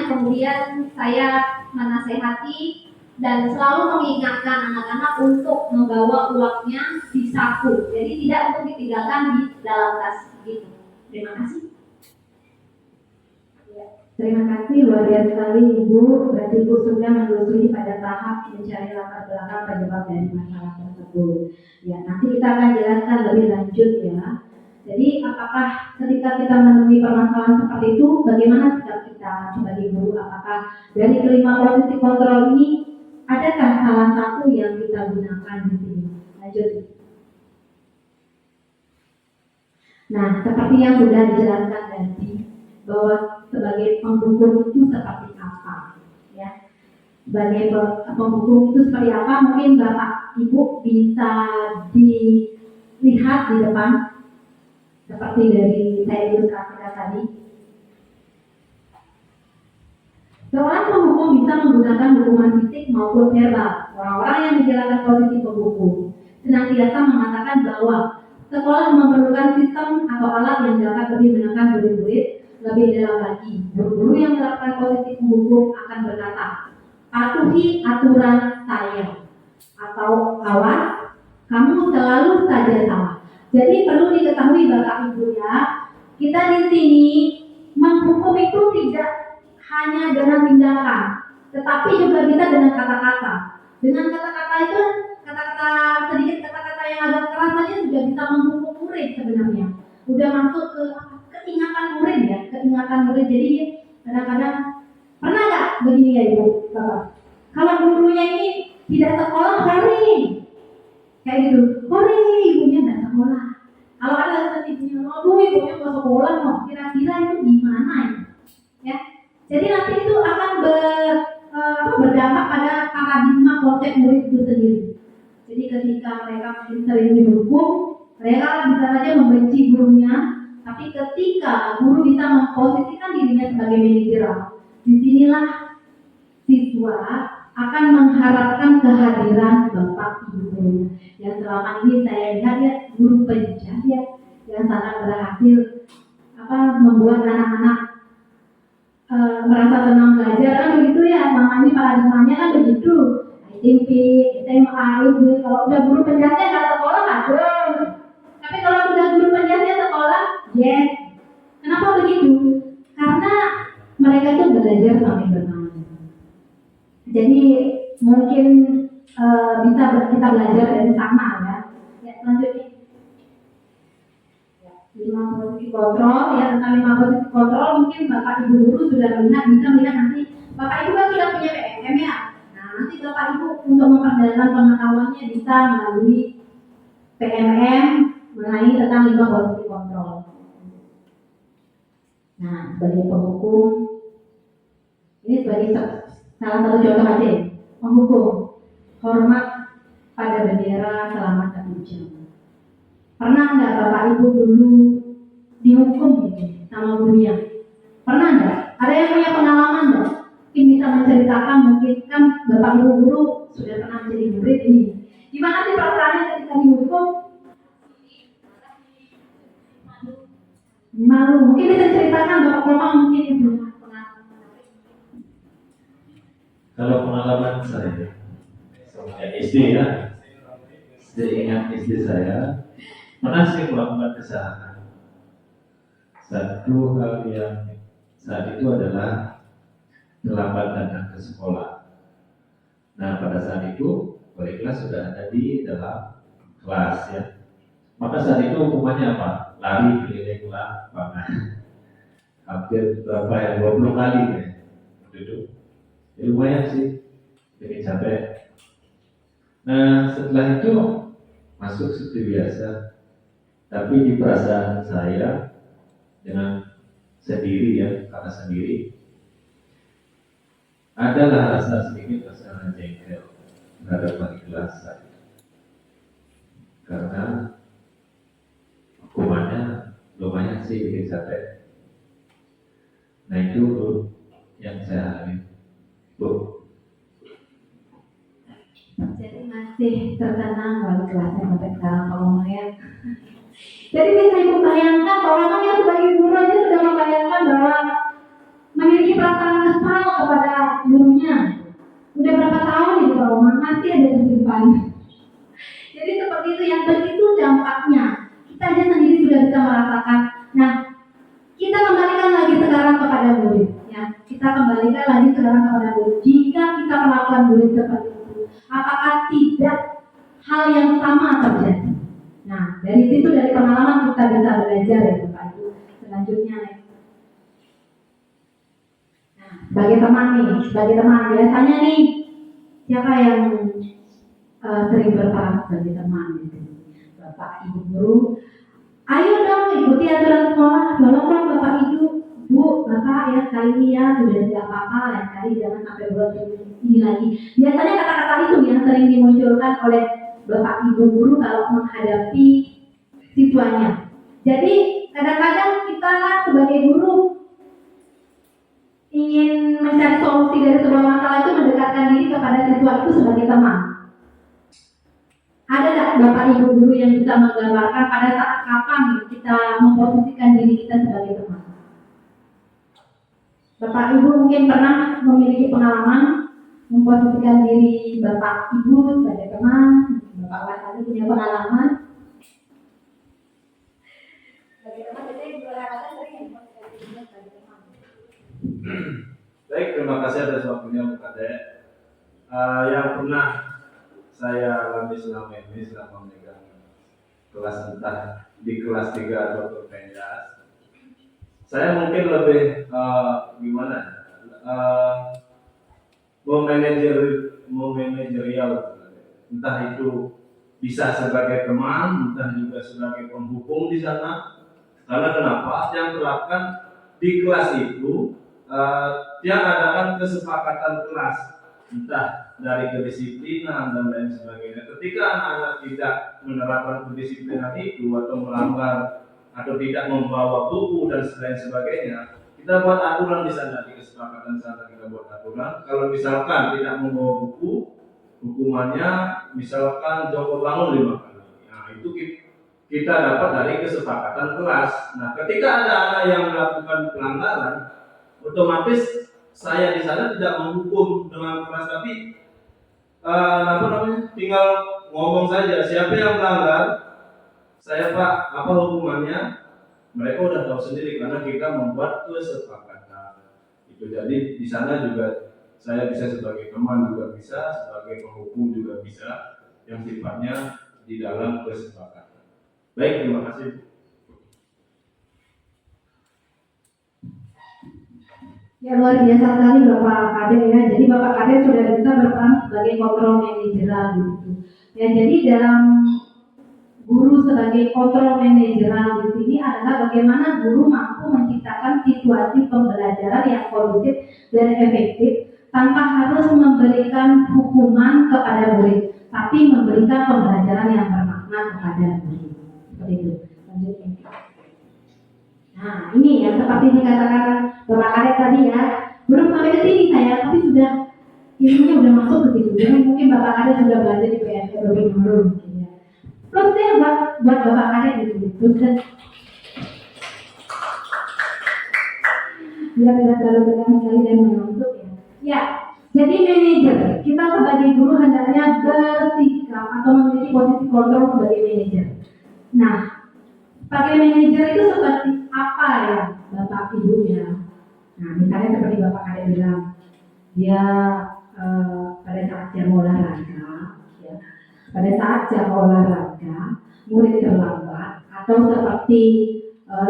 kemudian saya menasehati dan selalu mengingatkan anak-anak untuk membawa uangnya di saku. Jadi tidak untuk ditinggalkan di dalam tas gitu. Terima kasih. Terima kasih, luar biasa sekali Ibu. Berarti Ibu sudah menelusuri pada tahap mencari latar belakang penyebab dari masalah tersebut. Ya, nanti kita akan jelaskan lebih lanjut ya. Jadi apakah ketika kita menemui permasalahan seperti itu, bagaimana sikap kita sebagai guru? Apakah dari kelima posisi kontrol ini adakah salah satu yang kita gunakan di sini? Lanjut. Nah, seperti yang sudah dijelaskan tadi, bahwa sebagai pembuku itu seperti apa, ya? Sebagai pembuku itu seperti apa? Mungkin Bapak Ibu bisa dilihat di depan, seperti dari saya ilustrasikan tadi. Seorang pembuku bisa menggunakan hukuman fisik maupun verbal. Orang-orang yang menjalankan posisi pembuku senantiasa mengatakan bahwa sekolah memerlukan sistem atau alat yang dapat lebih menekan murid-murid lebih dalam lagi. Guru-guru yang melakukan posisi pembuku akan berkata, patuhi aturan saya, atau awas, kamu selalu saja salah. Jadi perlu diketahui Bapak Ibu ya, kita di sini menghukum itu tidak hanya dengan tindakan, tetapi juga bisa dengan kata-kata. Dengan kata-kata itu, sedikit kata-kata yang agak keras saja sudah bisa menghukum murid sebenarnya. Udah masuk ke keingatan murid ya, keingatan murid. Jadi kadang-kadang pernah nggak begini ya Ibu Bapak? Kalau gurunya ini tidak sekolah hari, kayak gitu, hari ibunya nggak sekolah. Kalau ada ibunya, aduh ibunya nggak sekolah, mau kira-kira itu gimana ya? Jadi nanti itu akan berdampak pada paradigma konsep murid itu sendiri. Jadi ketika mereka sering dihukum, mereka bisa saja membenci gurunya. Tapi ketika guru bisa memposisikan dirinya sebagai manajer, disinilah siswa akan mengharapkan kehadiran Bapak Ibu yang selama ini saya lihat ya guru penjajah yang sangat berhasil membuat anak-anak merasa senang belajar kan begitu ya. Selama ini paradigmanya kan begitu. SMP, SMA itu kalau udah guru penjajah nggak sekolah aduh. Tapi kalau sudah guru penjajah sekolah, yes. Kenapa begitu? Karena mereka itu belajar sampai bermain. Jadi mungkin bisa kita belajar dari sana ya. Ya selanjutnya. 5 posisi kontrol ya, tentang 5 posisi kontrol mungkin Bapak Ibu guru sudah bisa melihat nanti. Bapak Ibu kan sudah punya PMM ya. Nah nanti Bapak Ibu untuk memperdalam pengetahuannya bisa melalui PMM mengenai tentang 5 posisi kontrol. Nah sebagai penghukum, ini sebagai salah satu contoh aja, penghukum hormat pada bendera selama 1 jam. Pernah nggak Bapak Ibu dulu dihukum gitu sama gurunya? Pernah nggak? Ada yang punya pengalaman nggak? Mungkin bisa menceritakan, mungkin kan Bapak Ibu guru sudah pernah menjadi murid ini. Gimana sih perasaannya ketika dihukum? Malu. Mungkin bisa ceritakan Bapak mungkin Ibu. Kalau pengalaman saya, SD ya, saya ingat SD saya pernah sih melakukan kesalahan. Satu hal yang saat itu adalah terlambat datang ke sekolah. Nah pada saat itu wali kelas sudah ada di dalam kelas ya. Maka saat itu hukumannya apa? Lari keliling lapangan. Hampir berapa ya? 20 kali ya. Duduk. Ya, lumayan sih, bikin capek. Nah setelah itu masuk seperti biasa. Tapi di perasaan saya dengan sendiri ya, karena sendiri adalah rasa sedikit rasa jengkel terhadap wali kelas saya. Karena hukumannya lumayan sih bikin capek. Nah itu yang saya alami, Bu. Jadi masih terkenang wali kelasnya sampai sekarang ngomongnya. Jadi bisa Ibu bayangkan bahwa yang sebagai guru aja sudah membayangkan bahwa memiliki perasaan kesal kepada gurunya. Udah berapa tahun Ibu trauma masih ada tersimpan. Jadi seperti itu, yang begitu dampaknya. Kita aja sendiri sudah bisa merasakan. Nah, kita kembalikan lagi sekarang kepada murid. Ya, kita kembalikan lagi sekarang kepada murid. Jika kita melakukan murid seperti itu, apakah tidak hal yang sama terjadi? Nah, dari situ, dari pengalaman kita bisa belajar ya Bapak Ibu. Selanjutnya nih. Nah, sebagai teman biasanya nih, siapa yang sering berperan sebagai teman gitu? Bapak Ibu guru, ayo dong ikuti aturan sekolah, tolong dong Bapak Ibu, Bu, Bapak ya sekali ini ya sudah tidak apa-apa, lain kali jangan sampai buat ini lagi. Biasanya kata-kata itu yang sering dimunculkan oleh Bapak Ibu guru kalau menghadapi siswanya. Jadi kadang-kadang kita sebagai guru ingin mencari solusi dari sebuah masalah itu mendekatkan diri kepada siswa itu sebagai teman. Ada nggak Bapak Ibu guru yang bisa menggambarkan pada saat kapan kita memposisikan diri kita sebagai teman? Bapak Ibu mungkin pernah memiliki pengalaman memposisikan diri Bapak Ibu sebagai teman. Bapak Wasani punya pengalaman. Sebagai teman, jadi berharap sering memposisikan dirinya sebagai teman. Baik, terima kasih atas waktunya Bu Kade. Yang pernah saya alami selama ini, selama memegang kelas entah di kelas 3 atau penjas, saya mungkin lebih memanajerial, entah itu bisa sebagai teman, entah juga sebagai penghubung di sana. Karena kenapa? Yang terapkan di kelas itu yang adakan kesepakatan kelas, entah dari kedisiplinan dan lain sebagainya. Ketika anak-anak tidak menerapkan kedisiplinan itu atau melanggar atau tidak membawa buku dan lain sebagainya, kita buat aturan di sana, di kesepakatan sana kita buat aturan. Kalau misalkan tidak membawa buku, hukumannya misalkan jongkok bangun 5 kali. Nah, itu kita dapat dari kesepakatan kelas. Nah, ketika ada anak yang melakukan pelanggaran, otomatis saya di sana tidak menghukum dengan keras, tapi tinggal ngomong saja siapa yang melanggar, saya Pak, apa hukumannya, mereka udah tahu sendiri karena kita membuat kesepakatan. Itu jadi di sana juga saya bisa sebagai teman juga bisa, sebagai penghukum juga bisa, yang sifatnya di dalam kesepakatan. Baik, terima kasih. Ya, luar biasa sekali Bapak Kade ya. Jadi Bapak Kade sudah bisa berperan sebagai kontrol manajerial gitu. Ya, jadi dalam guru sebagai kontrol manajerial di sini adalah bagaimana guru mampu menciptakan situasi pembelajaran yang kondusif dan efektif tanpa harus memberikan hukuman kepada murid, tapi memberikan pembelajaran yang bermakna kepada murid. Seperti itu. Lanjutkan. Nah, ini yang seperti dikatakan Bapak Kade tadi ya, belum sampai ke sini saya, tapi sudah ilmunya sudah masuk ke situ. Jadi mungkin Bapak Kade sudah belajar di PNP lebih dulu, mungkin ya. Terus dia buat Bapak Kade gitu, terus biar tidak terlalu tegang sekali dan mengantuk ya. Ya, jadi manajer, kita sebagai guru hendaknya bersikap atau memiliki posisi kontrol sebagai manajer. Nah, sebagai manajer itu seperti apa ya Bapak Ibu ya? Nah, misalnya seperti Bapak Kade bilang, dia pada saat jam olahraga, ya, pada saat jam olahraga, murid terlambat, atau seperti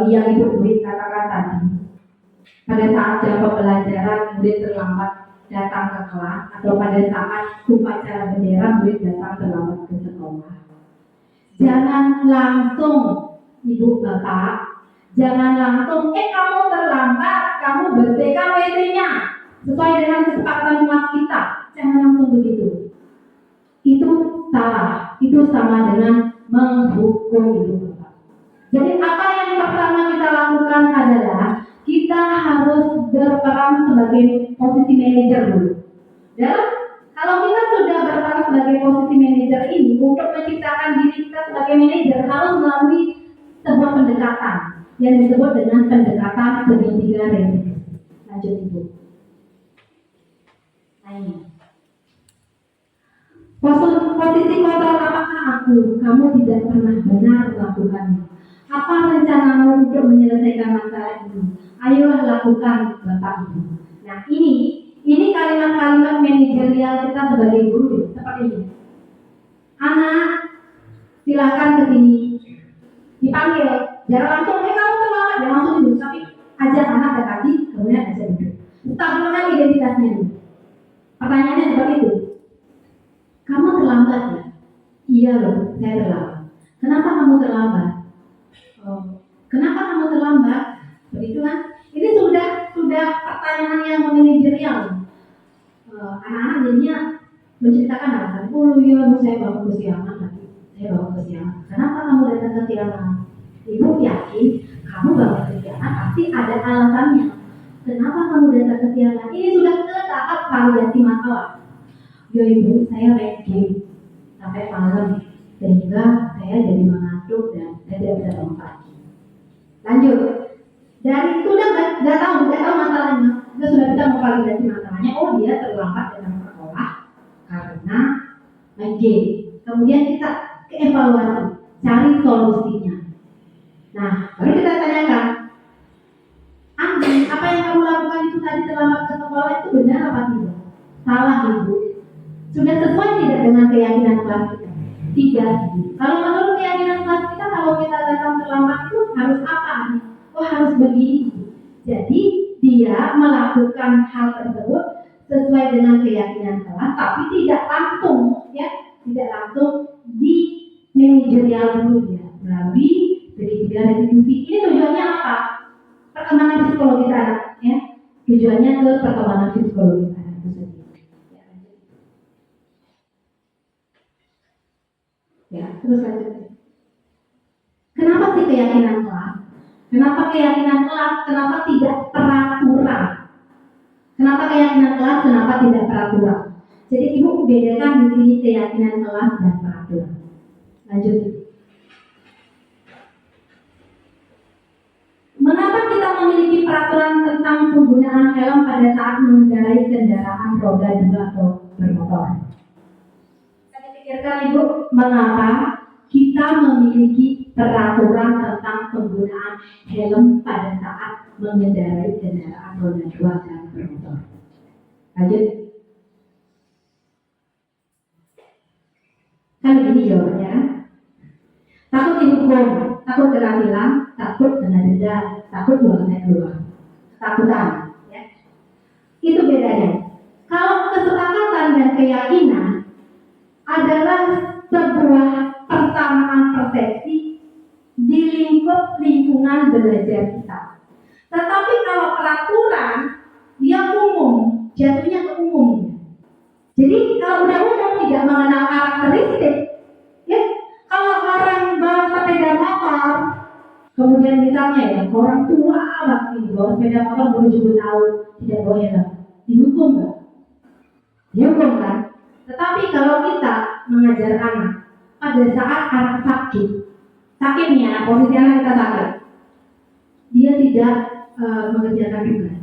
yang Ibu Dwi katakan tadi, pada saat jam pembelajaran murid terlambat datang ke kelas, atau pada saat upacara bendera murid datang terlambat ke sekolah. Jangan langsung Ibu Bapak, jangan langsung, kamu terlambat, kamu bersihkan WC-nya sesuai dengan kesepakatan kelas kita. Jangan langsung begitu. Itu salah. Itu sama dengan menghukum Ibu Bapak. Jadi apa yang pertama kita lakukan adalah kita harus berperan sebagai posisi manajer dulu. Dan kalau kita sudah berperan sebagai posisi manajer ini, untuk menciptakan diri kita sebagai manajer harus melalui sebuah pendekatan yang disebut dengan pendekatan segitiga resiko. Lanjut Ibu. Nah ini. Posisi kontrol apakah aku? Kamu tidak pernah benar melakukannya. Apa rencanamu untuk menyelesaikan masalah ini? Ayolah lakukan, Bapak Ibu. Nah ini kalimat-kalimat manajerial kita sebagai guru ya, seperti ini. Anak, silakan ke sini. Dipanggil, jangan langsung, kamu terlambat, jangan langsung duduk, tapi ajak anak dekati, kemudian ajak duduk. Stabilkan identitasnya dulu. Pertanyaannya seperti itu. Kamu terlambat ya? Iya loh, saya terlambat. Kenapa kamu terlambat? Oh, kenapa kamu terlambat? Begitu kan? Ini sudah pertanyaan yang manajerial. Anak-anak jadinya menceritakan alasan. Oh iya, saya bawa kesiangan tadi. Saya bawa kesiangan. Kenapa kamu datang kesiangan? Ibu yakin kamu bawa kesiangan pasti ada alasannya. Kenapa kamu datang kesiangan? Ini sudah ke tahap validasi masalah. Ya ibu, saya main game sampai malam sehingga saya jadi mengantuk dan saya tidak bisa bangun pagi. Lanjut. Dari itu udah nggak tahu masalahnya. Kita sudah bisa memvalidasi masalahnya. Oh dia terlambat dalam sekolah karena main game. Kemudian kita evaluasi, cari solusinya. Nah, baru kita tanyakan, Andi, apa yang kamu lakukan itu tadi terlambat ke sekolah itu benar apa tidak? Salah ibu. Sudah sesuai tidak dengan keyakinan kelas kita? Tidak. Kalau menurut keyakinan kelas kita, kalau kita datang terlambat itu harus apa? Oh harus begini. Jadi dia melakukan hal tersebut sesuai dengan keyakinan kelas, tapi tidak langsung, ya, tidak langsung di manajerial dulu ya, melalui segitiga restitusi. Ini tujuannya apa? Perkembangan psikologi anak, ya. Tujuannya ke perkembangan psikologi anak itu sendiri. Ya, terus lanjut. Kenapa sih keyakinan kelas? Kenapa keyakinan kelas? Kenapa tidak peraturan? Kenapa keyakinan kelas? Kenapa tidak peraturan? Jadi ibu bedakan di sini keyakinan kelas dan peraturan. Lanjut. Mengapa kita memiliki peraturan tentang penggunaan helm pada saat mengendarai kendaraan roda 2 atau bermotor? Saya pikirkan ibu, mengapa kita memiliki peraturan tentang penggunaan helm pada saat mengendarai kendaraan roda 2 dan bermotor? Lanjut. Kan begini jawabannya. Takut dihukum, takut kena tilang, takut kena denda, takut buang air keluar. Ketakutan, ya. Itu bedanya. Kalau kesepakatan dan keyakinan adalah sebuah persamaan persepsi di lingkup lingkungan belajar kita. Tetapi kalau peraturan, dia umum, jatuhnya ke umum. Jadi kalau udah umum tidak mengenal karakteristik, ya. Kalau orang bawa sepeda motor, kemudian misalnya ya orang tua ini bawa sepeda motor baru 7 tahun tidak bawa helm, dihukum nggak? Dihukum kan? Tetapi kalau kita mengajar anak pada saat anak sakit nih anak, posisi anak kita sakit, dia tidak mengerjakan tugas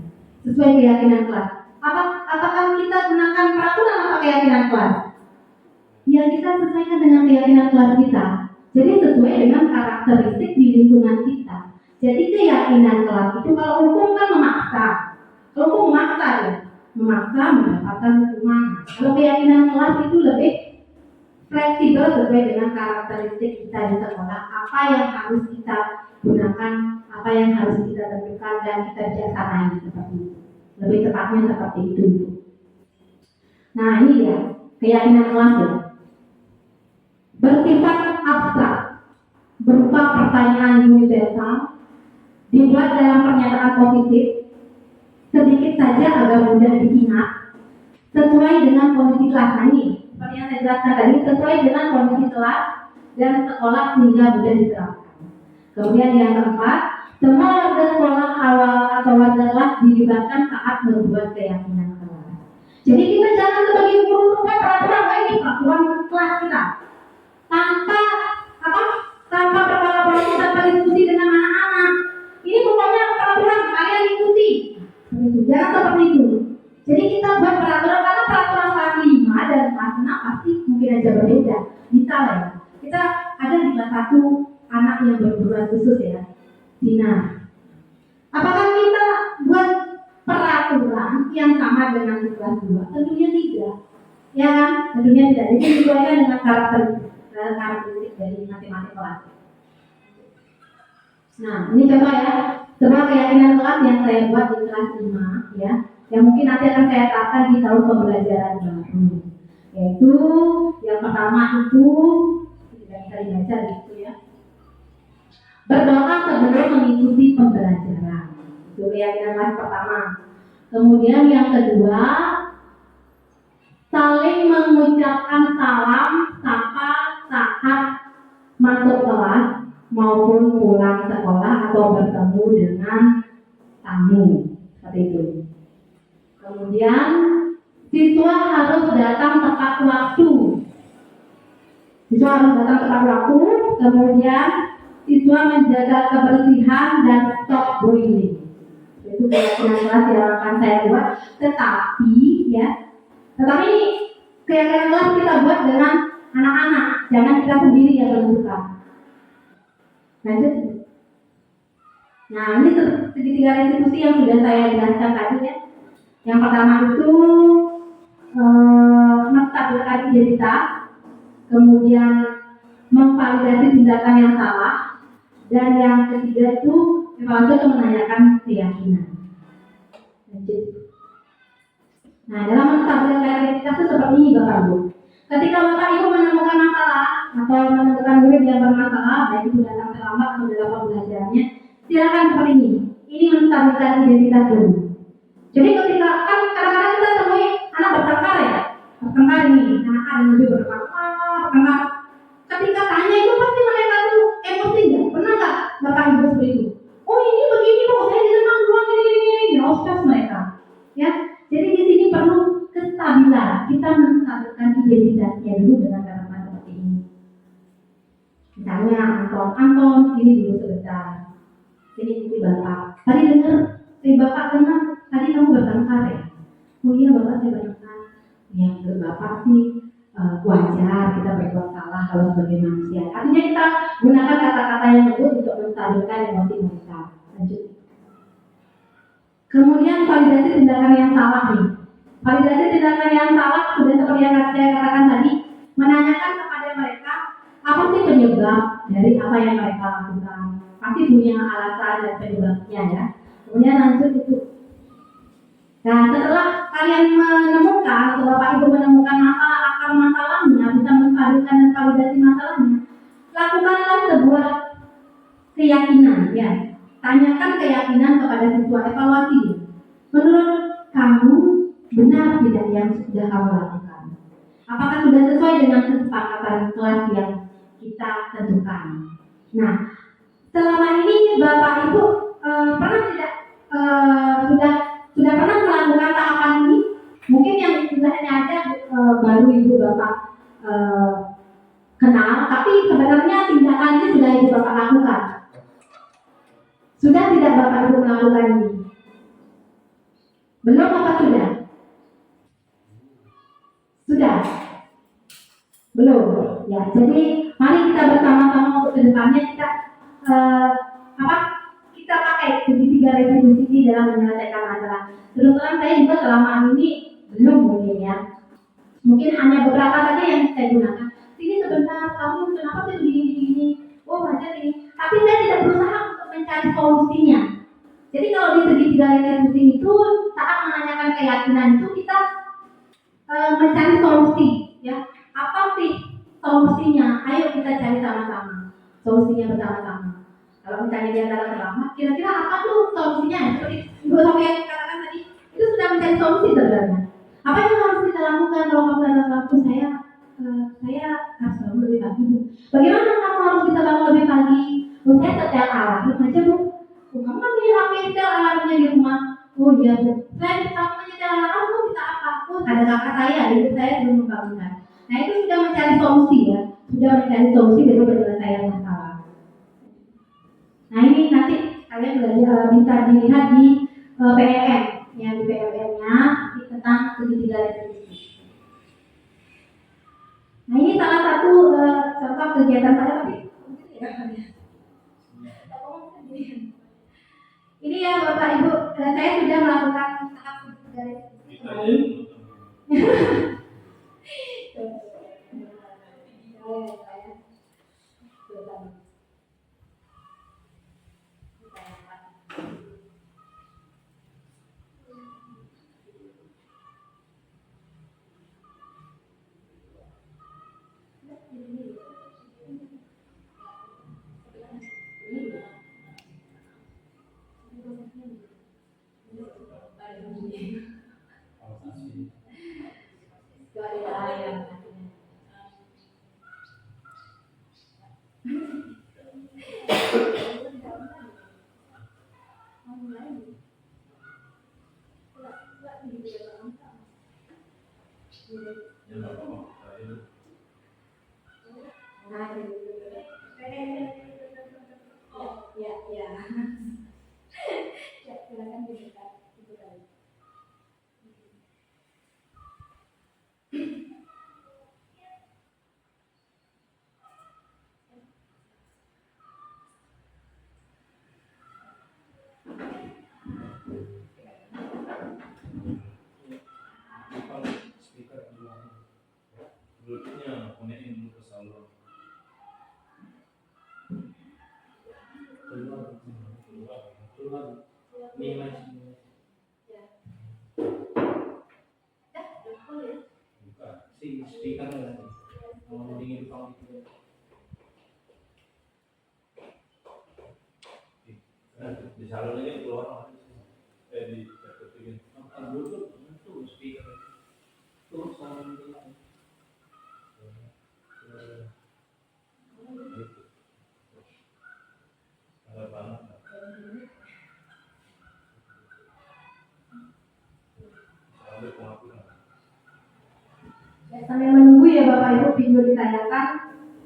sesuai keyakinan kelas. Apakah kita gunakan peraturan atau keyakinan kelas? Ya kita sesuaikan dengan keyakinan kelas kita. Jadi sesuai dengan karakteristik di lingkungan kita. Jadi keyakinan kelas itu kalau hukum kan memaksa. Kalau hukum memaksa ya, memaksa mendapatkan hukuman. Kalau keyakinan kelas itu lebih fleksibel sesuai dengan karakteristik kita di sekolah. Apa yang harus kita gunakan, apa yang harus kita tentukan dan kita bijaksanai seperti itu. Lebih tepatnya seperti itu. Nah ini ya keyakinan kelas ya. Bersifat abstrak, berupa pertanyaan universal, dibuat dalam pernyataan positif, sedikit saja agar mudah diingat, sesuai dengan kondisi kelas. Nah ini, seperti yang saya jelaskan tadi, sesuai dengan kondisi kelas dan sekolah sehingga mudah diterapkan. Kemudian yang keempat, semua warga sekolah awal atau warga kelas dilibatkan saat membuat keyakinan kelas. Jadi kita jangan sebagai guru membuat peraturan, ini peraturan kelas kita. Tanpa berkolaborasi, tanpa diskusi dengan anak-anak. Ini pokoknya peraturan kalian ikuti. Jangan seperti itu. Jadi kita buat peraturan karena peraturan kelas 5 dan kelas 6 pasti mungkin ukuran yang sama dengan di kelas 2? Tentunya tidak. Ya kan? Tentunya tidak. Jadi disesuaikan dengan karakteristik dari masing-masing kelas. Nah, ini contoh ya. Sebuah keyakinan kelas yang saya buat di kelas 5 ya. Yang mungkin nanti akan saya terapkan di tahun pembelajaran baru. Yaitu yang pertama itu tidak bisa dibaca gitu ya. Berdoa sebelum mengikuti pembelajaran. Itu keyakinan kelas pertama. Kemudian yang kedua, saling mengucapkan salam sapa saat masuk kelas maupun pulang sekolah atau bertemu dengan tamu. Seperti itu. Kemudian siswa harus datang tepat waktu. Siswa harus datang tepat waktu. Kemudian siswa menjaga kebersihan dan stop bullying. Itu keyakinan kelas yang akan saya buat. Tetapi keyakinan kelas kita buat dengan anak-anak. Jangan kita sendiri yang menentukan. Lanjut. Nah, ini segitiga restitusi yang sudah saya jelaskan tadi ya. Yang pertama itu menstabilkan identitas, kemudian memvalidasi tindakan yang salah, dan yang ketiga itu evaluasi untuk menanyakan keyakinan. Lanjut. Nah, dalam menstabilkan identitas itu seperti ini Bapak Ibu. Ketika Bapak Ibu menemukan masalah atau menemukan murid yang bermasalah, baik itu datang terlambat atau dalam pembelajarannya, silakan seperti ini. Ini menstabilkan identitas dulu. Jadi ketika kan kadang-kadang kita temui anak bertengkar ya, bertengkar ini, anak ada yang lebih bertengkar. Ketika tanya itu pasti mereka tuh emosi nggak? Pernah nggak Bapak Ibu seperti itu? Oh ini begini kok, saya ditentang doang ini, hostes mereka. Ya, jadi di sini perlu kestabilan. Kita menstabilkan identitasnya dulu dengan kata-kata seperti ini. Misalnya Anton, ini dulu sebentar. Ini Bapak. Tadi Bapak dengar. Tadi kamu bertengkar ya? Oh iya Bapak, saya bertengkar. Ya Bapak sih wajar kita berbuat salah kalau sebagai manusia. Artinya kita gunakan kata-kata yang lembut untuk menstabilkan emosi mereka. Lanjut. Kemudian validasi tindakan yang salah nih. Validasi tindakan yang salah sudah seperti yang saya katakan tadi, menanyakan kepada mereka apa sih penyebab dari apa yang mereka lakukan. Pasti punya alasan dan penyebabnya ya. Kemudian lanjut itu. Nah, setelah kalian menemukan atau Bapak Ibu menemukan akar masalahnya, bisa menstabilkan dan validasi masalahnya, lakukanlah sebuah keyakinan ya. Tanyakan keyakinan kepada siswa, evaluasi. Menurut kamu benar tidak yang sudah kamu lakukan? Apakah sudah sesuai dengan kesepakatan kelas yang kita tentukan? Nah, selama ini Bapak Ibu pernah tidak sudah pernah melakukan tahapan ini? Mungkin yang istilahnya ada baru Ibu Bapak kenal, tapi sebenarnya tindakan ini sudah Ibu Bapak lakukan. Sudah tidak Bapak Ibu melakukan ini? Belum apa sudah? Sudah? Belum. Ya, jadi mari kita bersama-sama untuk kedepannya kita kita pakai segitiga restitusi ini dalam menyelesaikan masalah. Terus terang saya juga selama ini belum mungkin ya. Mungkin hanya beberapa saja yang saya gunakan. Sini sebentar, kamu kenapa sih begini? Oh wajar ini. Tapi saya tidak berusaha untuk mencari solusinya. Jadi kalau di segitiga restitusi itu saat menanyakan keyakinan itu kita mencari solusi ya. Apa sih solusinya? Ayo kita cari sama-sama. Solusinya bersama-sama. Kalau misalnya dia antara terlambat, kira-kira apa tuh solusinya? Seperti Ibu Sofia yang katakan tadi, itu sudah mencari solusi sebenarnya. Apa yang harus kita lakukan kalau kamu dalam waktu saya harus bangun lebih pagi Bu. Bagaimana kamu harus bisa bangun lebih pagi? Oh, saya setel alarm aja Bu. Oh, kamu kan punya HP setel alarmnya di rumah. Oh iya Bu. Saya kamu menyetel alarm Bu bisa apa? Oh, ada kakak saya, ibu saya belum membangunkan. Nah itu sudah mencari solusi ya. Sudah mencari solusi dari penyelesaian masalah. Nah ini nanti kalian bisa dilihat di PLN ya, di PLN-nya tentang segitiga restitusi. Nah ini salah satu contoh kegiatan saya tapi ini ya Bapak Ibu, saya sudah melakukan tahap Bluetoothnya konekin dulu ke salon. Keluar. Nih masih. Buka. Si speaker lagi. Mau dingin kalau itu. Di salon aja keluar. Di ketingin. Bluetooth itu speaker. Terus salon itu. Sambil menunggu ya Bapak Ibu video ditayangkan,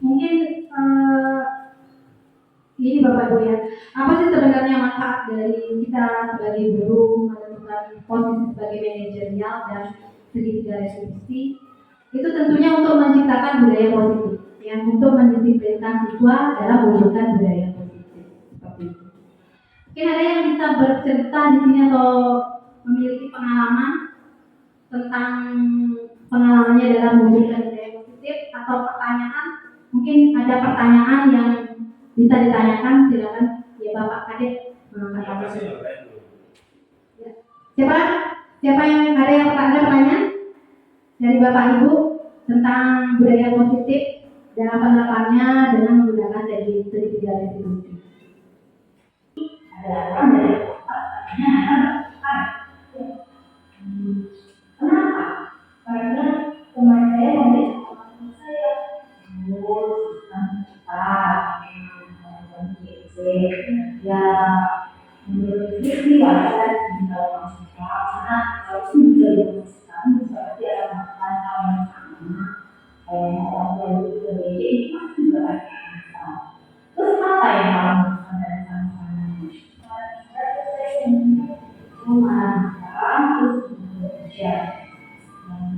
mungkin ini Bapak Ibu ya, apa sih sebenarnya manfaat dari kita sebagai guru menentukan posisi sebagai manajerial dan segitiga retribusi? Itu tentunya untuk menciptakan budaya positif, yang untuk mendisiplinkan siswa dalam mewujudkan budaya positif seperti itu. Mungkin ada yang bisa bercerita di sini atau memiliki pengalaman tentang pengalamannya dalam mewujudkan budaya positif atau pertanyaan, mungkin ada pertanyaan yang bisa ditanyakan, silakan ya Bapak Kadek mengangkat tangan. Ya. Siapa yang ada pertanyaan dari Bapak Ibu tentang budaya positif dalam penerapannya dengan menggunakan segitiga retribusi? Ada orang dari kenapa? Karena teman saya memberi pengalaman saya, ya menurut sih ada di dalam masyarakat, karena kalau itu juga dimasukkan seperti ada melakukan hal yang sama, orang tua itu berbeda itu pasti juga ada masalah. Terus apa yang kamu lakukan dari sama-sama? Terus bekerja.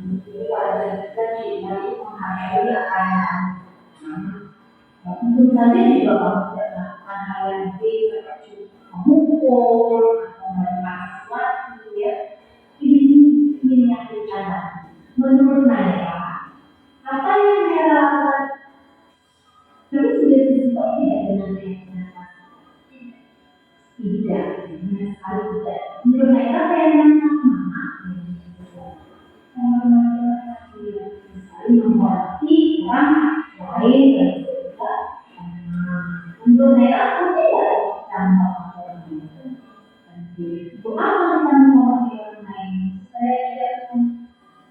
Itu ada kita cinta itu menghargai akan tentu saja juga kalau tidak melakukan hal yang seperti memukul atau melempar sesuatu ya, ini yang bicara. Menurut saya, apa yang saya lakukan terus sudah sesuatu tidak dengan saya tidak, dengan sekali tidak. Menurut saya apa yang sama sekali menghormati orang lain dan juga untuk saya aku tidak tambah orang lain. Untuk apa kita menghormati orang lain? Saya tidak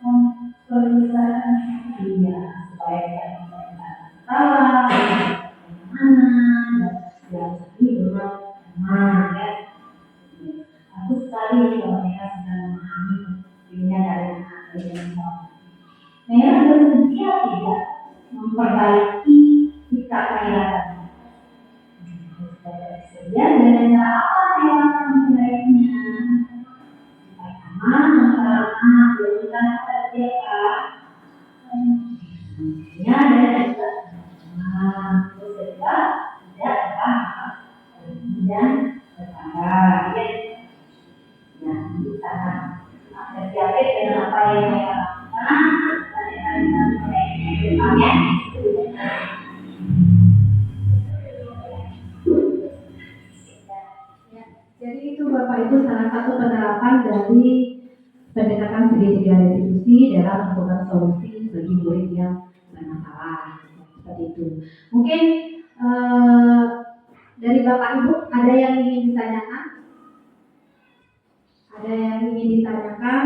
memperlukan dia supaya kita tidak salah, dan dengan teman ya. Aku sekali kalau mereka sudah memahami dunia dari mereka bersedia tidak memperbaiki sikap mereka. Bersedia dengan cara apa mereka akan memperbaikinya? Pertama, antara anak dan kerja, ya dan juga bersedia tidak dan bersabar. Nah, itu sangat terjadi pendekatan segitiga restitusi dalam menemukan solusi bagi murid yang bermasalah. Seperti itu. Mungkin dari Bapak Ibu ada yang ingin ditanyakan? Ada yang ingin ditanyakan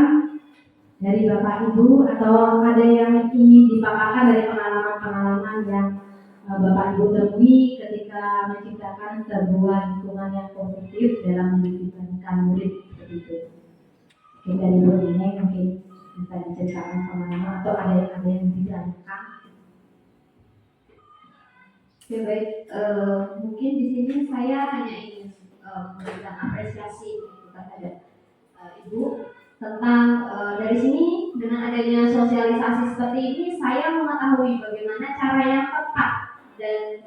dari Bapak Ibu atau ada yang ingin dipaparkan dari pengalaman-pengalaman yang Bapak Ibu temui ketika menciptakan sebuah lingkungan yang positif dalam mendisiplinkan murid seperti itu. Mungkin dari Bu ini mungkin bisa diceritakan pengalaman atau ada yang ditanyakan. Oke, baik. Mungkin di sini saya hanya ingin memberikan apresiasi terhadap Ibu tentang dari sini dengan adanya sosialisasi seperti ini saya mengetahui bagaimana cara yang tepat dan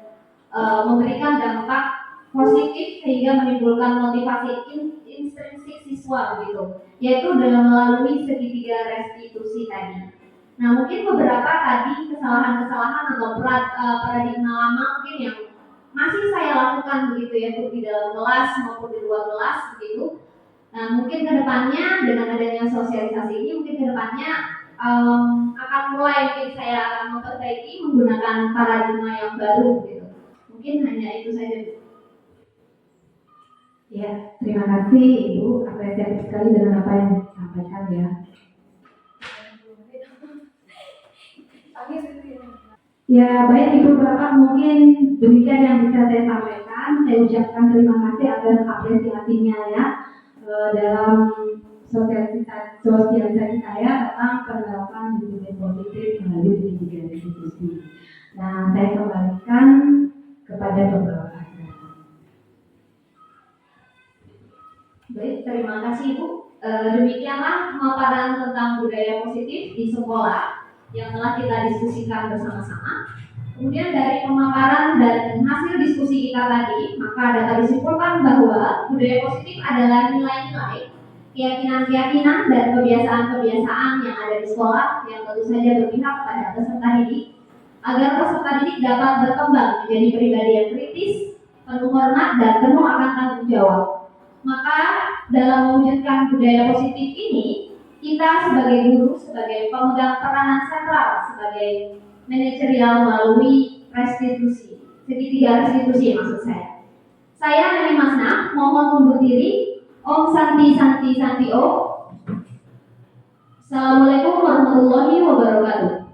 memberikan dampak positif sehingga menimbulkan motivasi intrinsik siswa gitu, yaitu dengan melalui segitiga restitusi tadi. Nah, mungkin beberapa tadi kesalahan-kesalahan atau paradigma lama mungkin yang masih saya lakukan begitu ya, di dalam kelas maupun di luar kelas begitu. Nah, mungkin kedepannya dengan adanya sosialisasi ini mungkin kedepannya akan mulai mungkin saya akan memperbaiki menggunakan paradigma yang baru gitu. Mungkin hanya itu saja. Ya, terima kasih Ibu, apresiasi sekali dengan apa yang disampaikan ya. Ya, baik Ibu Bapak, mungkin demikian yang bisa saya sampaikan. Saya ucapkan terima kasih atas apresiasinya ya dalam sosialisasi saya tentang penerapan disiplin positif melalui segitiga restitusi. Nah, saya kembalikan kepada pembawa acara. Baik, terima kasih Bu. Demikianlah pemaparan tentang budaya positif di sekolah yang telah kita diskusikan bersama-sama. Kemudian dari pemaparan dan hasil diskusi kita tadi, maka dapat disimpulkan bahwa budaya positif adalah nilai-nilai, keyakinan-keyakinan dan kebiasaan-kebiasaan yang ada di sekolah yang tentu saja berpihak kepada peserta didik agar peserta didik dapat berkembang menjadi pribadi yang kritis, penuh hormat dan penuh akan tanggung jawab. Maka dalam mewujudkan budaya positif ini, kita sebagai guru, sebagai pemegang peranan sentral, sebagai manajerial melalui restitusi, segitiga restitusi maksud saya. Saya Nani Masna, mohon undur diri. Om Santi Santi Santi Om. Assalamualaikum warahmatullahi wabarakatuh.